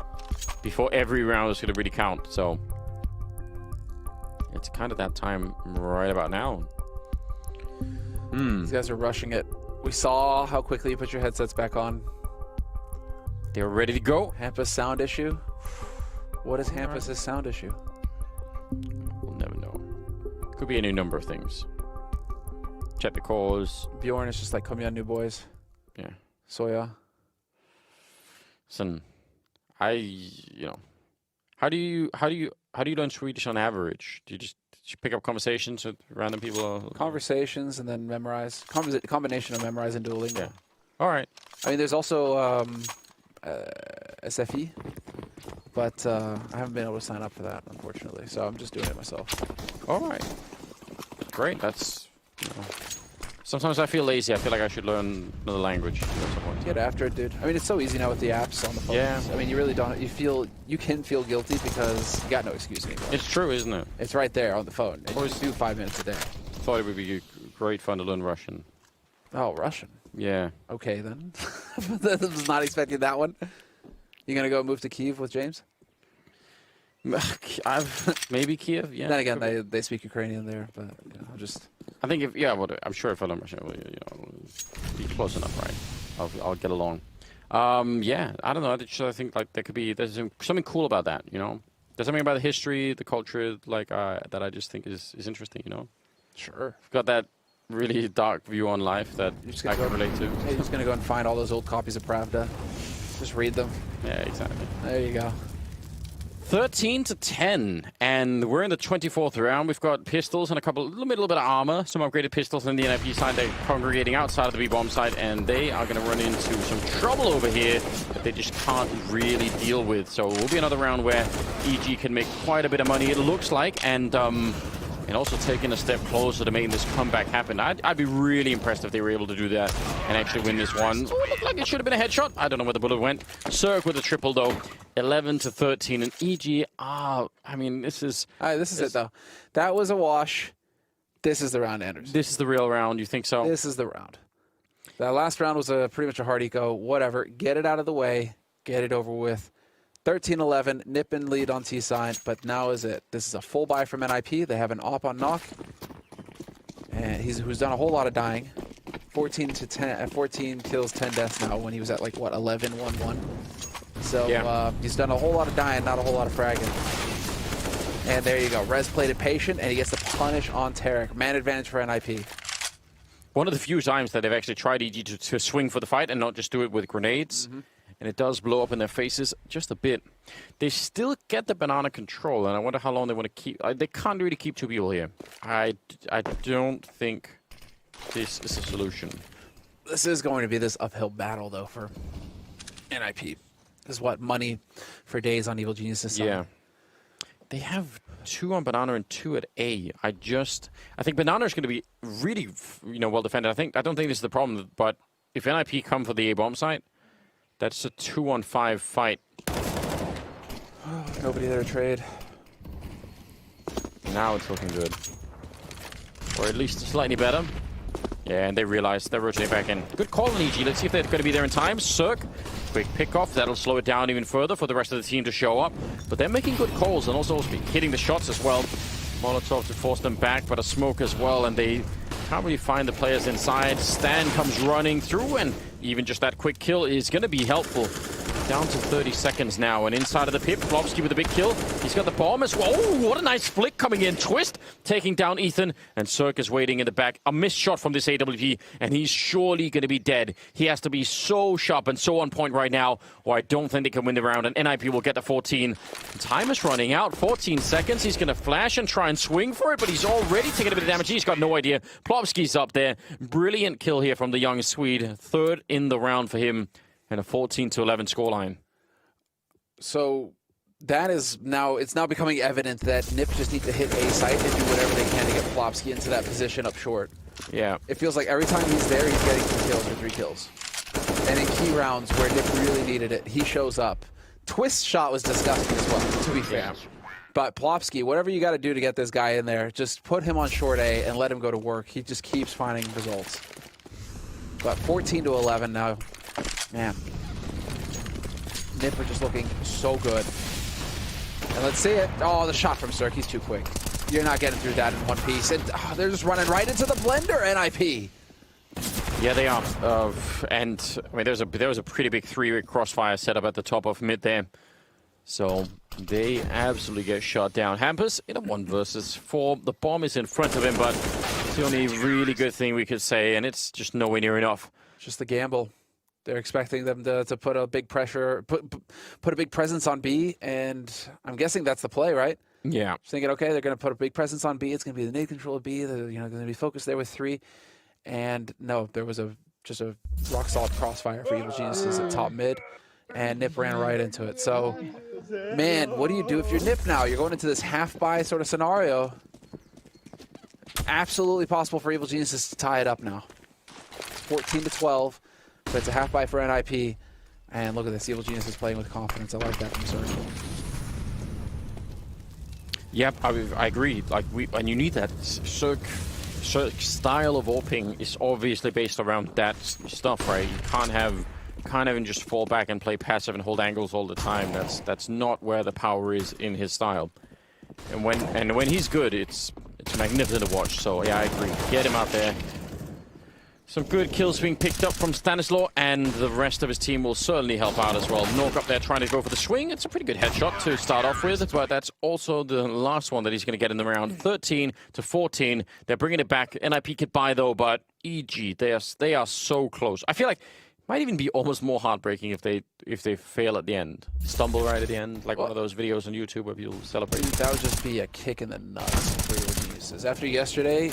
B: every round is going to really count. So it's kind of that time right about now.
A: These guys are rushing it. We saw how quickly you put your headsets back on.
B: They're ready to go.
A: Hampus sound issue. What is Hampus' sound issue?
B: We'll never know. Could be any number of things. Check the cause.
A: Bjorn is just like, come on, new boys.
B: Yeah.
A: Soya.
B: Listen, how do you learn Swedish on average? Do you just pick up conversations with random people?
A: Conversations and then memorize. Combination of memorize and Duolingo.
B: Yeah. All right.
A: I mean, there's also SFE, but I haven't been able to sign up for that, unfortunately. So I'm just doing it myself.
B: All right. Great. That's... Sometimes I feel lazy. I feel like I should learn another language at some point.
A: Get after it, dude. I mean, it's so easy now with the apps on the phone.
B: Yeah.
A: I mean, you really don't. You can feel guilty because you got no excuse anymore.
B: It's true, isn't it?
A: It's right there on the phone. You just do 5 minutes a day.
B: Thought it would be great fun to learn Russian.
A: Oh, Russian.
B: Yeah.
A: Okay, then. I was not expecting that one. You gonna go move to Kyiv with James?
B: Maybe Kiev. Yeah.
A: Then again, they speak Ukrainian there, but just.
B: I think I'm sure if I learn Russian, be close enough, right? I'll get along. Yeah, I don't know. I think like there's something cool about that. There's something about the history, the culture, like that I just think is interesting.
A: Sure.
B: I've got that really dark view on life that I can relate to.
A: Hey, you're just gonna go and find all those old copies of Pravda. Just read them.
B: Yeah, exactly.
A: There you go.
B: 13 to 10, and we're in the 24th round. We've got pistols and a little bit of armor, some upgraded pistols on the NIP side. They're congregating outside of the B-bomb side, and they are going to run into some trouble over here that they just can't really deal with. So it will be another round where EG can make quite a bit of money, it looks like, and also taking a step closer to making this comeback happen. I'd be really impressed if they were able to do that and actually win this one. Oh, it looked like it should have been a headshot. I don't know where the bullet went. Cirque with a triple, though. 11 to 13, and EG, I mean, this is...
A: this is it, though. That was a wash. This is the round, Anders.
B: This is the real round, you think so?
A: This is the round. That last round was pretty much a hard eco. Whatever. Get it out of the way. Get it over with. 13-11, Nip in lead on T-side, but now is it. This is a full buy from NIP. They have an op on knock, and who's done a whole lot of dying. 14 kills, 10 deaths now when he was at, like, what, 11-1-1? So
B: yeah.
A: He's done a whole lot of dying, not a whole lot of fragging. And there you go. Rez played it patient, and he gets the punish on Tarek. Man advantage for NIP.
B: One of the few times that they've actually tried EG to swing for the fight and not just do it with grenades. And it does blow up in their faces just a bit. They still get the banana control, and I wonder how long they want to keep. They can't really keep two people here. I don't think this is a solution.
A: This is going to be this uphill battle, though, for NIP. This is what money for days on Evil Geniuses.
B: Yeah. They have 2 on banana and 2 at A. I think banana is going to be really, well defended. I don't think this is the problem, but if NIP come for the A bomb site, that's a 2-on-5 fight.
A: Nobody there to trade.
B: Now it's looking good. Or at least slightly better. Yeah, and they realize they're rotating back in. Good call on EG. Let's see if they're going to be there in time. Cirque, quick pickoff. That'll slow it down even further for the rest of the team to show up. But they're making good calls and also hitting the shots as well. Molotov to force them back, but a smoke as well. And they can't really find the players inside. Stan comes running through, and even just that quick kill is going to be helpful. Down to 30 seconds now, and inside of the pit, Plopsky with a big kill. He's got the bomb as well. Oh, what a nice flick coming in. Twist taking down Ethan, and Cirque is waiting in the back. A missed shot from this AWP, and he's surely going to be dead. He has to be so sharp and so on point right now, or I don't think they can win the round, and NIP will get the 14. Time is running out. 14 seconds. He's going to flash and try and swing for it, but he's already taking a bit of damage. He's got no idea. Plopsky's up there. Brilliant kill here from the young Swede. Third in the round for him. And a 14-11 scoreline.
A: So that is now, it's now becoming evident that NIP just need to hit A site and do whatever they can to get Plopsky into that position up short.
B: Yeah.
A: It feels like every time he's there, he's getting 2 kills or 3 kills. And in key rounds where NIP really needed it, he shows up. Twist's shot was disgusting as well, to be fair.
B: Yeah.
A: But Plopsky, whatever you got to do to get this guy in there, just put him on short A and let him go to work. He just keeps finding results. But 14-11 now. Man, NIP are just looking so good. And let's see it. Oh, the shot from Cirque. He's too quick. You're not getting through that in one piece. And they're just running right into the blender, NIP.
B: Yeah, they are. And I mean, there was a pretty big 3-way crossfire set up at the top of mid there. So they absolutely get shot down. Hampus in a 1 versus 4. The bomb is in front of him, but it's the only really good thing we could say, and it's just nowhere near enough.
A: Just the gamble. They're expecting them to put a big pressure, put a big presence on B, and I'm guessing that's the play, right?
B: Yeah.
A: Just thinking, okay, they're going to put a big presence on B. It's going to be the nade control of B. They're going to be focused there with 3. And no, there was just a rock solid crossfire for Evil Geniuses at top mid, and NIP ran right into it. So, man, what do you do if you're NIP now? You're going into this half-buy sort of scenario. Absolutely possible for Evil Geniuses to tie it up now. It's 14-12. But it's a half-buy for NIP. And look at this. Evil Genius is playing with confidence. I like that from Cirque.
B: Yep, I agree. Like and you need that. Cirque's style of AWPing is obviously based around that stuff, right? You can't even just fall back and play passive and hold angles all the time. That's not where the power is in his style. And when he's good, it's magnificent to watch. So yeah, I agree. Get him out there. Some good kills being picked up from Stanislaw, and the rest of his team will certainly help out as well. Nork up there trying to go for the swing. It's a pretty good headshot to start off with, but that's also the last one that he's going to get in the round. 13-14. They're bringing it back. NIP get by, though, but EG, they are so close. I feel like it might even be almost more heartbreaking if they fail at the end. Stumble right at the end, like one of those videos on YouTube where people celebrate.
A: That would just be a kick in the nuts for Evil Geniuses. After yesterday,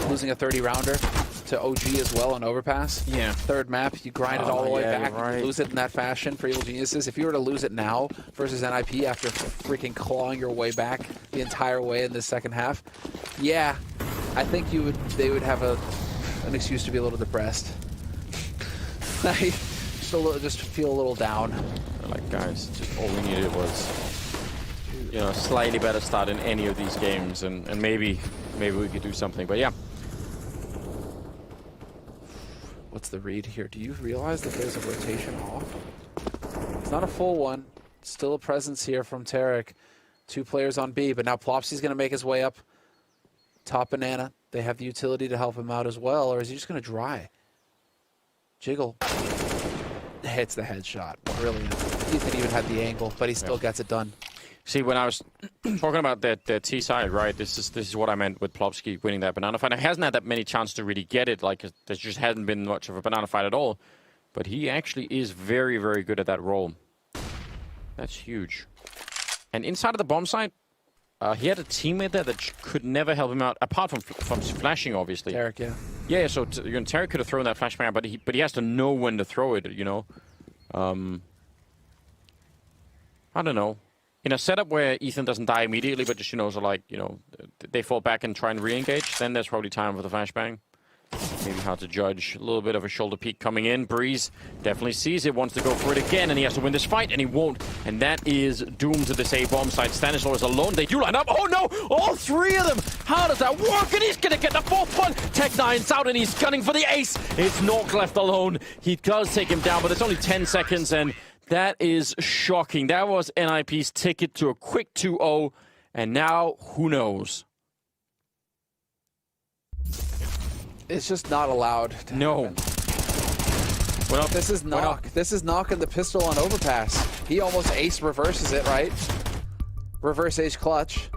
A: losing a 30-rounder, to OG as well on Overpass.
B: Yeah.
A: 3rd map, you grind it all the way back.
B: Right.
A: You lose it in that fashion for Evil Geniuses. If you were to lose it now versus NIP after freaking clawing your way back the entire way in this second half, yeah, I think they would have an excuse to be a little depressed. just feel a little down.
B: Like, guys, just all we needed was, a slightly better start in any of these games, and maybe we could do something. But yeah.
A: What's the read here? Do you realize that there's a rotation off? It's not a full one. Still a presence here from Tarek. 2 players on B, but now Plopsy's going to make his way up. Top banana. They have the utility to help him out as well, or is he just going to dry? Jiggle. Hits the headshot. Brilliant. Ethan even had the angle, but he still gets it done.
B: See, when I was talking about that T side, right? This is what I meant with Plopsky winning that banana fight. He hasn't had that many chances to really get it. Like, there just hasn't been much of a banana fight at all. But he actually is very, very good at that role. That's huge. And inside of the bomb site, he had a teammate there that could never help him out, apart from flashing, obviously.
A: Tarek, yeah.
B: Yeah, so Tarek could have thrown that flashbang out, but he has to know when to throw it, I don't know. In a setup where Ethan doesn't die immediately, but just, they fall back and try and re-engage, then there's probably time for the flashbang. Maybe hard to judge. A little bit of a shoulder peek coming in. Breeze definitely sees it, wants to go for it again, and he has to win this fight, and he won't. And that is doomed to this A-bomb side. Stanislaw is alone. They do line up. Oh no! All three of them! How does that work? And he's gonna get the fourth one! Tech9's out, and he's gunning for the ace! It's Nork left alone. He does take him down, but it's only 10 seconds, and that is shocking. That was NIP's ticket to a quick 2-0, and now, who knows?
A: It's just not allowed to happen.
B: Well,
A: this is Knock. This is knocking the pistol on overpass. He almost ace reverses it, right? Reverse ace clutch.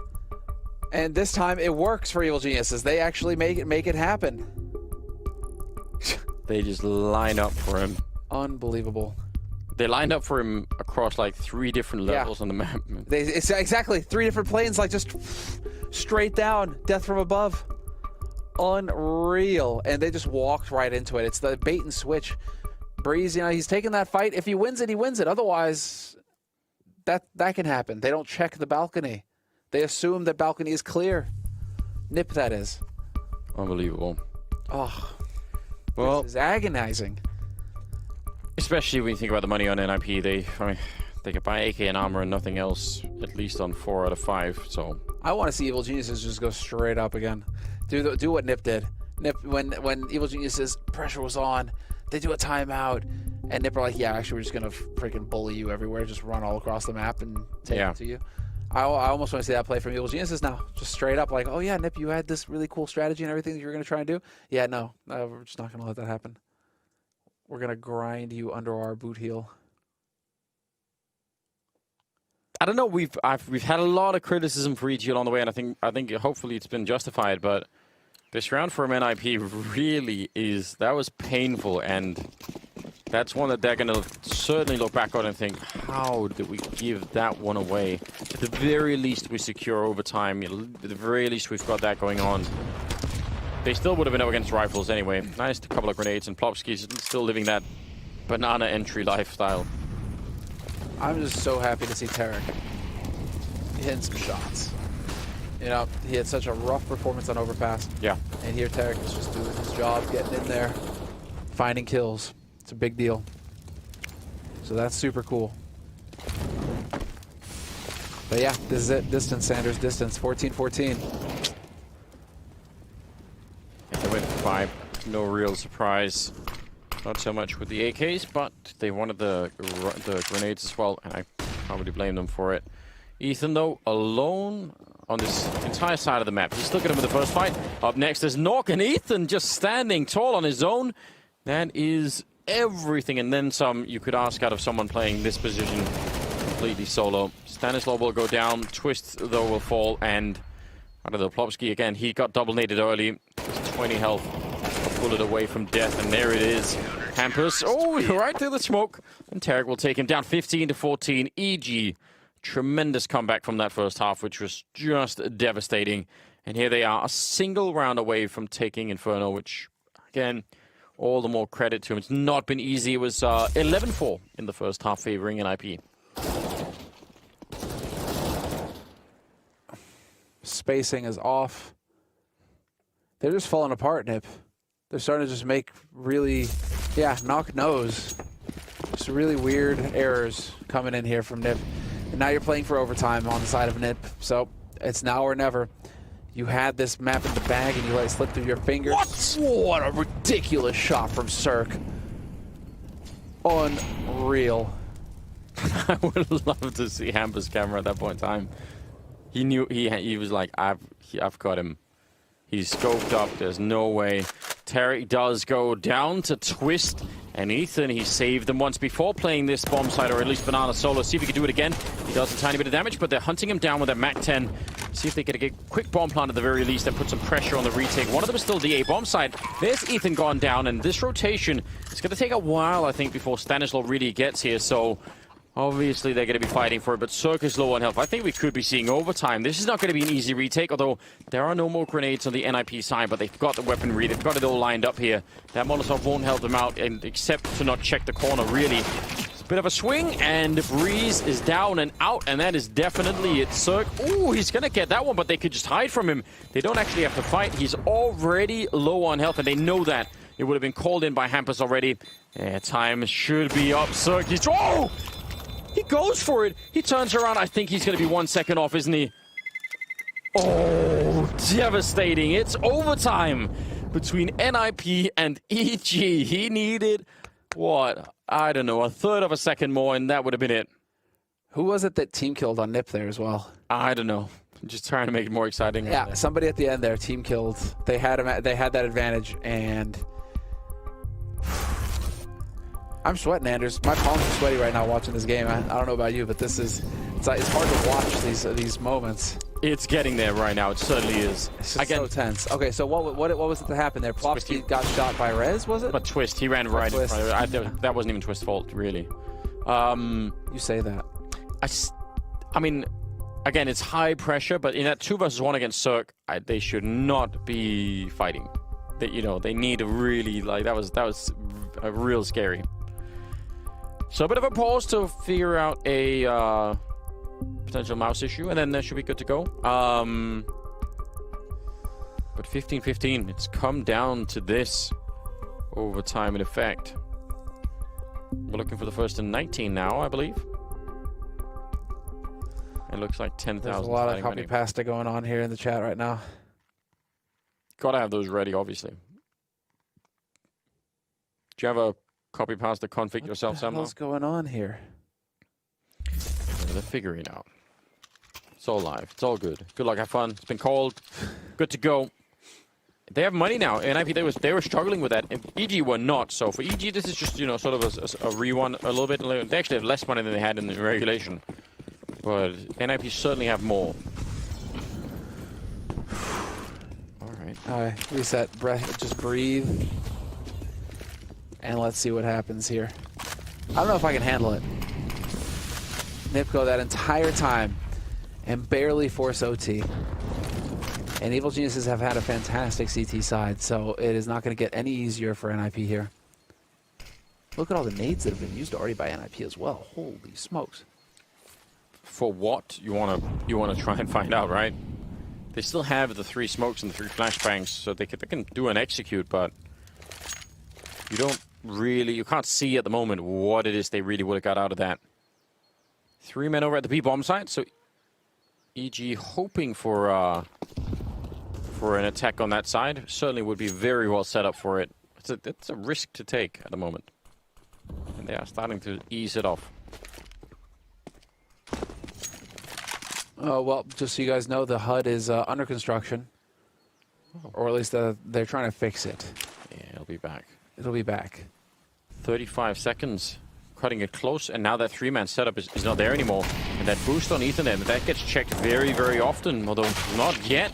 A: And this time it works for Evil Geniuses. They actually make it happen.
B: They just line up for him.
A: Unbelievable.
B: They lined up for him across like 3 different levels on the map.
A: It's exactly 3 different planes, like just straight down, death from above. Unreal. And they just walked right into it. It's the bait and switch. Breeze, you know, he's taking that fight. If he wins it, he wins it. Otherwise, that can happen. They don't check the balcony. They assume that balcony is clear. Nip, that is.
B: Unbelievable.
A: Oh,
B: well,
A: this is agonizing.
B: Especially when you think about the money on NIP, they could buy AK and armor and nothing else, at least on 4 out of 5. So
A: I want to see Evil Geniuses just go straight up again. Do what Nip did. Nip, when Evil Geniuses pressure was on, they do a timeout, and Nip are like, yeah, actually, we're just gonna freaking bully you everywhere, just run all across the map and take it to you. I almost want to see that play from Evil Geniuses now, just straight up, like, oh yeah, Nip, you had this really cool strategy and everything that you were gonna try and do. Yeah, no, we're just not gonna let that happen. We're gonna grind you under our boot heel.
B: I don't know. We've had a lot of criticism for EG along the way, and I think hopefully it's been justified. But this round from NIP really that was painful, and that's one that they're going to certainly look back on and think, how did we give that one away? At the very least, we secure overtime. At the very least, we've got that going on. They still would have been up against rifles anyway. Nice couple of grenades, and Plopsky's still living that banana entry lifestyle.
A: I'm just so happy to see Tarek hitting some shots. You know, he had such a rough performance on overpass.
B: Yeah.
A: And here Tarek is just doing his job, getting in there, finding kills. It's a big deal. So that's super cool. But yeah, this is it. Distance, Sanders, distance. 14-14.
B: They went for 5. No real surprise. Not so much with the AKs, but they wanted the grenades as well, and I can't really blame them for it. Ethan, though, alone on this entire side of the map. He's still got him in the first fight. Up next is Nork, and Ethan just standing tall on his own. That is everything, and then some, you could ask, out of someone playing this position completely solo. Stanislaw will go down, Twist, though, will fall, and out of the Plopsky again, he got double-naded early. 20 health. Bullet away from death, and there it is. Hampus, right through the smoke, and Tarek will take him down 15-14. EG, tremendous comeback from that first half, which was just devastating. And here they are, a single round away from taking Inferno, which, again, all the more credit to him. It's not been easy. It was 11-4 in the first half, favoring NIP.
A: Spacing is off. They're just falling apart, Nip. They're starting to just make really, knock nose. Just really weird errors coming in here from Nip. And now you're playing for overtime on the side of Nip. So it's now or never. You had this map in the bag and you let it slip through your fingers. What a ridiculous shot from Cirque. Unreal.
B: I would love to see Hampus' camera at that point in time. He knew, he was like, I've got him. He's scoped up, there's no way. Tarek does go down to Twist, and Ethan, he saved them once before playing this bomb site, or at least Banana solo. See if he can do it again. He does a tiny bit of damage, but they're hunting him down with their MAC-10. See if they can get a quick bomb plant at the very least and put some pressure on the retake. One of them is still the A-bomb side. There's Ethan gone down, and this rotation, it's going to take a while, I think, before Stanislaw really gets here, so obviously, they're going to be fighting for it, but Cirque is low on health. I think we could be seeing overtime. This is not going to be an easy retake, although there are no more grenades on the NIP side, but they've got the weaponry. They've got it all lined up here. That Molotov won't help them out, and except to not check the corner, really. Bit of a swing, and Breeze is down and out, and that is definitely it. Cirque, ooh, he's gonna get that one, but they could just hide from him. They don't actually have to fight. He's already low on health, and they know that. It would have been called in by Hampus already. Yeah, time should be up. Cirque, oh! He goes for it. He turns around. I think he's gonna be 1 second off, isn't he? Oh, devastating. It's overtime between NIP and EG. He needed, what? I don't know, a third of a second more, and that would have been it.
A: Who was it that team killed on Nip there as well?
B: I don't know. Just trying to make it more exciting.
A: Yeah, somebody at the end there, team killed. They had him. They had that advantage, and I'm sweating, Anders. My palms are sweaty right now watching this game. I don't know about you, but this is it's hard to watch these moments.
B: It's getting there right now. It certainly is.
A: It's just so tense. Okay, so what was it that happened there? Plopsky got shot by Rez, was it?
B: But Twist, he ran right in front of it. That wasn't even Twist's fault, really.
A: You say that.
B: I mean, again, it's high pressure, but in that 2 versus 1 against Cirque, they should not be fighting. They need to really, that was a real scary. So a bit of a pause to figure out a potential mouse issue, and then that should be good to go. But 15-15, it's come down to this overtime in effect. We're looking for the first and 19 now, I believe. It looks like 10,000.
A: There's a lot of copy pasta going on here in the chat right now.
B: Gotta have those ready, obviously. Do you have a copy pasta config yourself somehow?
A: What's going on here?
B: They're figuring out. It's all live. It's all good. Good luck. Have fun. It's been called. Good to go. They have money now. NIP, they were struggling with that. And EG were not. So for EG, this is just, sort of a re-one a little bit. They actually have less money than they had in the regulation. But NIP certainly have more. All right.
A: Reset. Breath. Just breathe. And let's see what happens here. I don't know if I can handle it. Nipco that entire time and barely force OT. And Evil Geniuses have had a fantastic CT side, so it is not going to get any easier for NIP here. Look at all the nades that have been used already by NIP as well. Holy smokes.
B: For what? You wanna try and find out, right? They still have the 3 smokes and the 3 flashbangs, so they can do an execute, but you can't see at the moment what it is they really would have got out of that. 3 men over at the B bomb site, so EG hoping for an attack on that side. Certainly would be very well set up for it. It's a risk to take at the moment, and they are starting to ease it off.
A: Well, just so you guys know, the HUD is under construction, or at least they're trying to fix it.
B: Yeah, it'll be back.
A: It'll be back.
B: 35 seconds. Cutting it close, and now that 3-man setup is not there anymore. And that boost on Ethan, that gets checked very, very often, although not yet.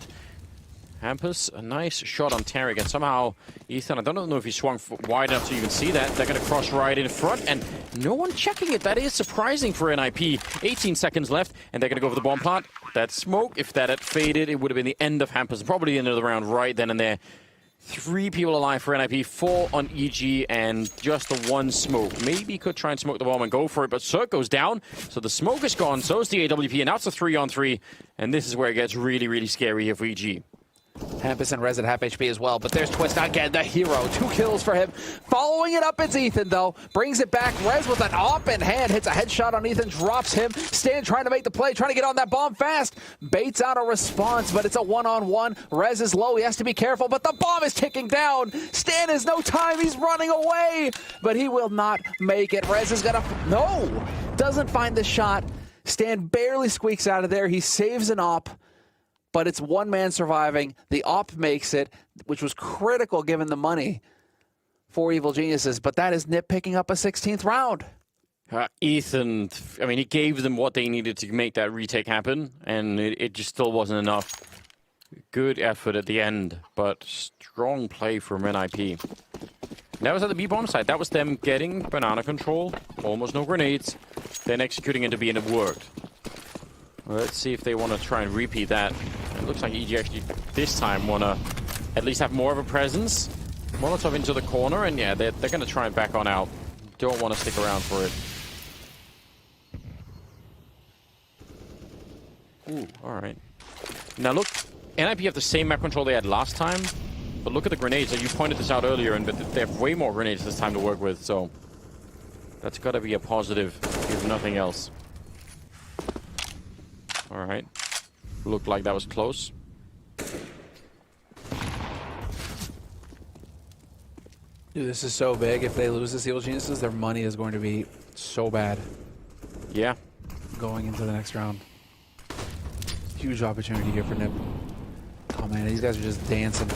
B: Hampus, a nice shot on Tarek, and somehow Ethan, I don't know if he swung wide enough to even see that. They're going to cross right in front, and no one checking it. That is surprising for NIP. 18 seconds left, and they're going to go for the bomb plant. That smoke, if that had faded, it would have been the end of Hampus, probably the end of the round right then and there. 3 people alive for NIP, 4 on EG, and just the 1 smoke. Maybe could try and smoke the bomb and go for it, but Cirque goes down, so the smoke is gone, so is the AWP, and now it's a 3-on-3, and this is where it gets really, really scary here for EG.
A: Hampus and Rez at half HP as well, but there's Twist again, the hero. 2 kills for him. Following it up, it's Ethan, though. Brings it back. Rez with an op in hand. Hits a headshot on Ethan, drops him. Stan trying to make the play, trying to get on that bomb fast. Baits out a response, but it's a 1-on-1. Rez is low. He has to be careful, but the bomb is ticking down. Stan has no time. He's running away, but he will not make it. Rez is going to... No! Doesn't find the shot. Stan barely squeaks out of there. He saves an op. But it's 1 man surviving. The op makes it, which was critical given the money for Evil Geniuses. But that is Nip picking up a 16th round.
B: Ethan, I mean, he gave them what they needed to make that retake happen, and it just still wasn't enough. Good effort at the end, but strong play from NIP. That was at the B-bomb side. That was them getting banana control, almost no grenades, then executing into B, and it worked. Let's see if they want to try and repeat that. It looks like EG actually this time want to at least have more of a presence. Molotov into the corner, and yeah, they're going to try and back on out. Don't want to stick around for it. Ooh, all right. Now look, NIP have the same map control they had last time, but look at the grenades. You pointed this out earlier, and they have way more grenades this time to work with, so that's got to be a positive, if nothing else. All right. Looked like that was close.
A: Dude, this is so big. If they lose this Evil Geniuses, their money is going to be so bad.
B: Yeah.
A: Going into the next round. Huge opportunity here for Nip. Oh man, these guys are just dancing.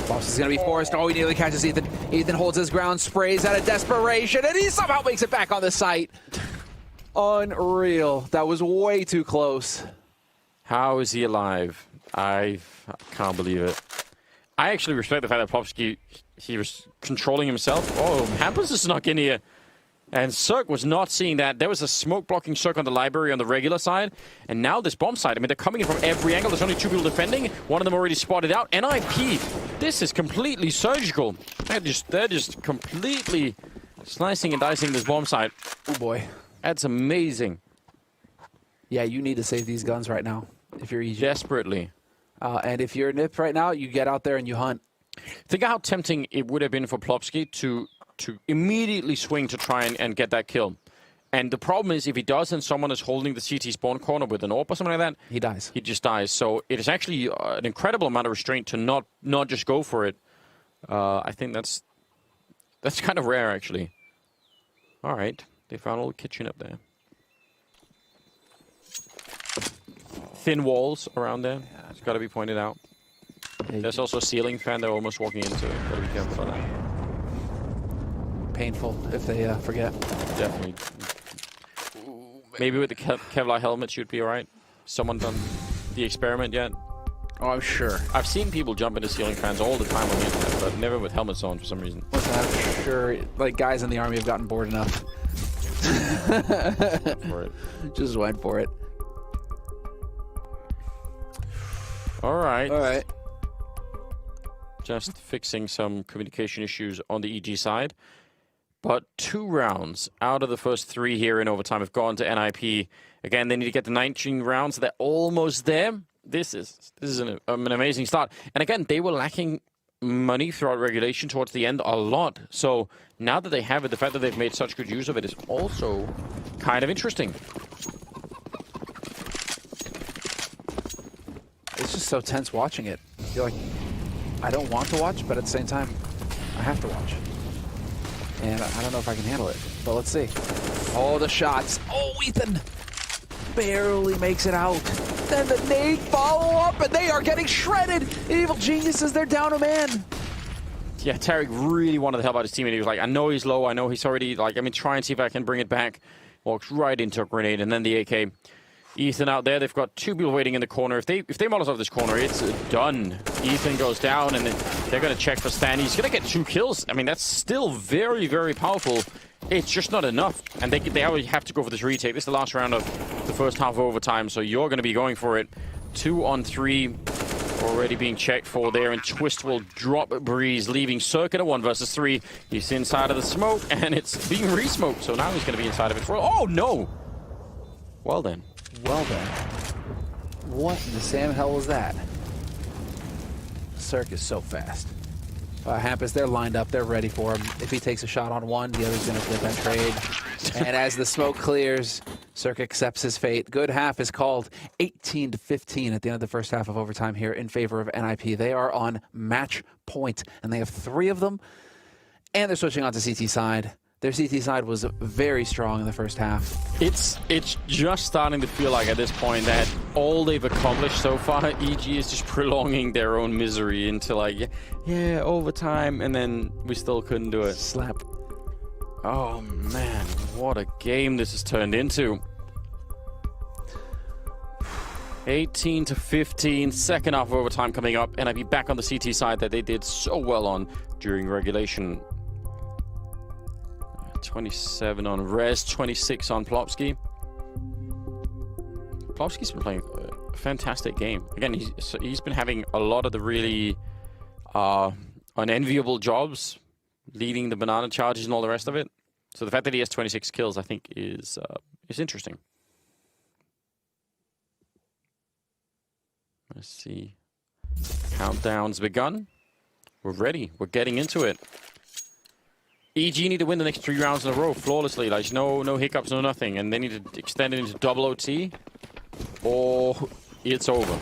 A: Boss is going to be forced. Oh, he nearly catches Ethan. Ethan holds his ground, sprays out of desperation, and he somehow makes it back on the site. Unreal. That was way too close.
B: How is he alive? I can't believe it. I actually respect the fact that Plopsky, he was controlling himself. Oh, Hampus is snuck in here. And Cirque was not seeing that. There was a smoke blocking Cirque on the library on the regular side. And now this bomb side. I mean, they're coming in from every angle. There's only 2 people defending. One of them already spotted out. NIP, this is completely surgical. They're just completely slicing and dicing this bomb side.
A: Oh boy.
B: That's amazing.
A: Yeah, you need to save these guns right now if you're EG.
B: Desperately.
A: And if you're Nip right now, you get out there and you hunt.
B: Think of how tempting it would have been for Plopsky to immediately swing to try and get that kill. And the problem is, if he does and someone is holding the CT spawn corner with an AWP or something like that,
A: he dies.
B: He just dies. So it is actually an incredible amount of restraint to not just go for it. I think that's kind of rare, actually. All right. They found a little kitchen up there. Thin walls around there. Yeah. It's got to be pointed out. There's also a ceiling fan they're almost walking into. Got to be careful about that.
A: Painful if they forget.
B: Definitely. Maybe with the Kevlar helmet you'd be alright. Someone done the experiment yet?
A: Oh, I'm sure.
B: I've seen people jump into ceiling fans all the time on the internet, but never with helmets on for some reason.
A: Listen, I'm sure, like, guys in the army have gotten bored enough.
B: For it.
A: Just went for it.
B: Alright.
A: Alright.
B: Just fixing some communication issues on the EG side. But 2 rounds out of the first 3 here in overtime have gone to NIP. Again, they need to get the 19 rounds. They're almost there. This is an amazing start. And again, they were lacking money throughout regulation towards the end a lot. So now that they have it, the fact that they've made such good use of it is also kind of interesting.
A: It's just so tense watching it. You're like, I don't want to watch, but at the same time, I have to watch. And I don't know if I can handle it, but let's see. Oh, the shots. Oh, Ethan barely makes it out. Then the nade follow up, and they are getting shredded. Evil Geniuses, they're down a man.
B: Yeah, Tarek really wanted to help out his teammate. He was like, I know he's low. I know he's already, like, I mean, try and see if I can bring it back. Walks right into a grenade, and then the AK. Ethan out there, they've got 2 people waiting in the corner. If they Molotov this corner, it's done. Ethan goes down, and then they're going to check for Stan. He's going to get 2 kills. I mean, that's still very, very powerful. It's just not enough. And they always have to go for this retake. This is the last round of the first half of overtime, so you're going to be going for it. 2 on 3 already being checked for there, and Twist will drop Breeze, leaving Circuit a 1 versus 3. He's inside of the smoke, and it's being re-smoked, so now he's going to be inside of it for... Oh, no! Well then.
A: Well then. What in the Sam hell was that? Cirque is so fast. Hampus, they're lined up. They're ready for him. If he takes a shot on one, the other's going to flip that trade. And as the smoke clears, Cirque accepts his fate. Good half is called 18-15 at the end of the first half of overtime here in favor of NIP. They are on match point, and they have 3 of them. And they're switching on to CT side. Their CT side was very strong in the first half.
B: It's just starting to feel like at this point that all they've accomplished so far, EG is just prolonging their own misery into like, yeah, overtime, and then we still couldn't do it.
A: Slap.
B: Oh man, what a game this has turned into. 18-15, second half of overtime coming up, and I'd be back on the CT side that they did so well on during regulation. 27 on Rez, 26 on Plopsky. Plopsky's been playing a fantastic game. Again, he's been having a lot of the really unenviable jobs, leading the banana charges and all the rest of it. So the fact that he has 26 kills, I think, is interesting. Let's see. Countdown's begun. We're ready. We're getting into it. EG need to win the next 3 rounds in a row flawlessly. Like no hiccups, no nothing. And they need to extend it into double OT, or it's over.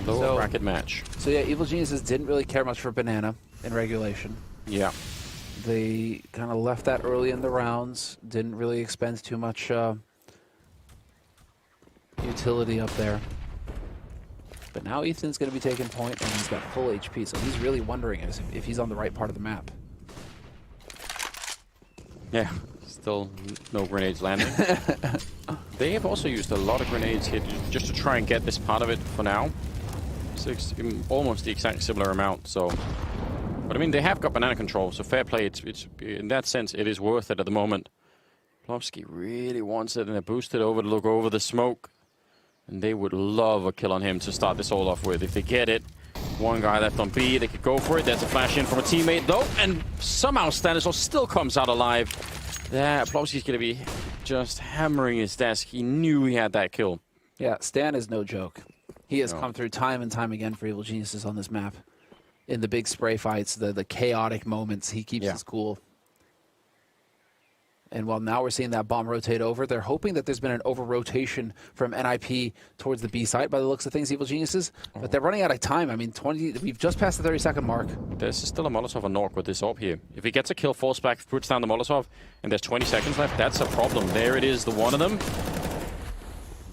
B: Lower bracket match.
A: So yeah, Evil Geniuses didn't really care much for Banana in regulation.
B: Yeah.
A: They kind of left that early in the rounds. Didn't really expend too much utility up there. But now Ethan's going to be taking point, and he's got full HP, so he's really wondering if he's on the right part of the map.
B: Yeah, still no grenades landing. They have also used a lot of grenades here just to try and get this part of it for now. Almost the exact similar amount, so... But I mean, they have got banana control, so fair play. It's in that sense, it is worth it at the moment. Plowski really wants it, and they boosted over to look over the smoke. And they would love a kill on him to start this all off with. If they get it, one guy left on B, they could go for it. There's a flash in from a teammate, though, and somehow Stanislav still comes out alive. Yeah, Plowski's going to be just hammering his desk. He knew he had that kill.
A: Yeah, Stan is no joke. He has come through time and time again for Evil Geniuses on this map. In the big spray fights, the chaotic moments, he keeps his cool. And while now we're seeing that bomb rotate over, they're hoping that there's been an over-rotation from NIP towards the B side by the looks of things, Evil Geniuses. But they're running out of time. I mean, we've just passed the 30-second mark.
B: There's still a Molotov on Nork with this AWP here. If he gets a kill, falls back, puts down the Molotov, and there's 20 seconds left, that's a problem. There it is, the one of them.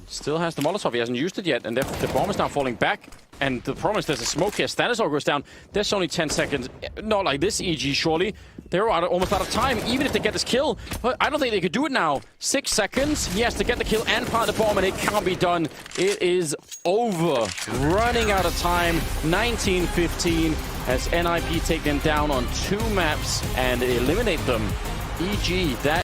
B: Still has the Molotov. He hasn't used it yet, and the bomb is now falling back. And the problem is there's a smoke here. Stanislav goes down. There's only 10 seconds. Not like this, EG, surely. They're almost out of time, even if they get this kill. But I don't think they could do it now. 6 seconds. He has to get the kill and plant the bomb, and it can't be done. It is over. Running out of time. 19-15 as NIP take them down on 2 maps and eliminate them. EG, that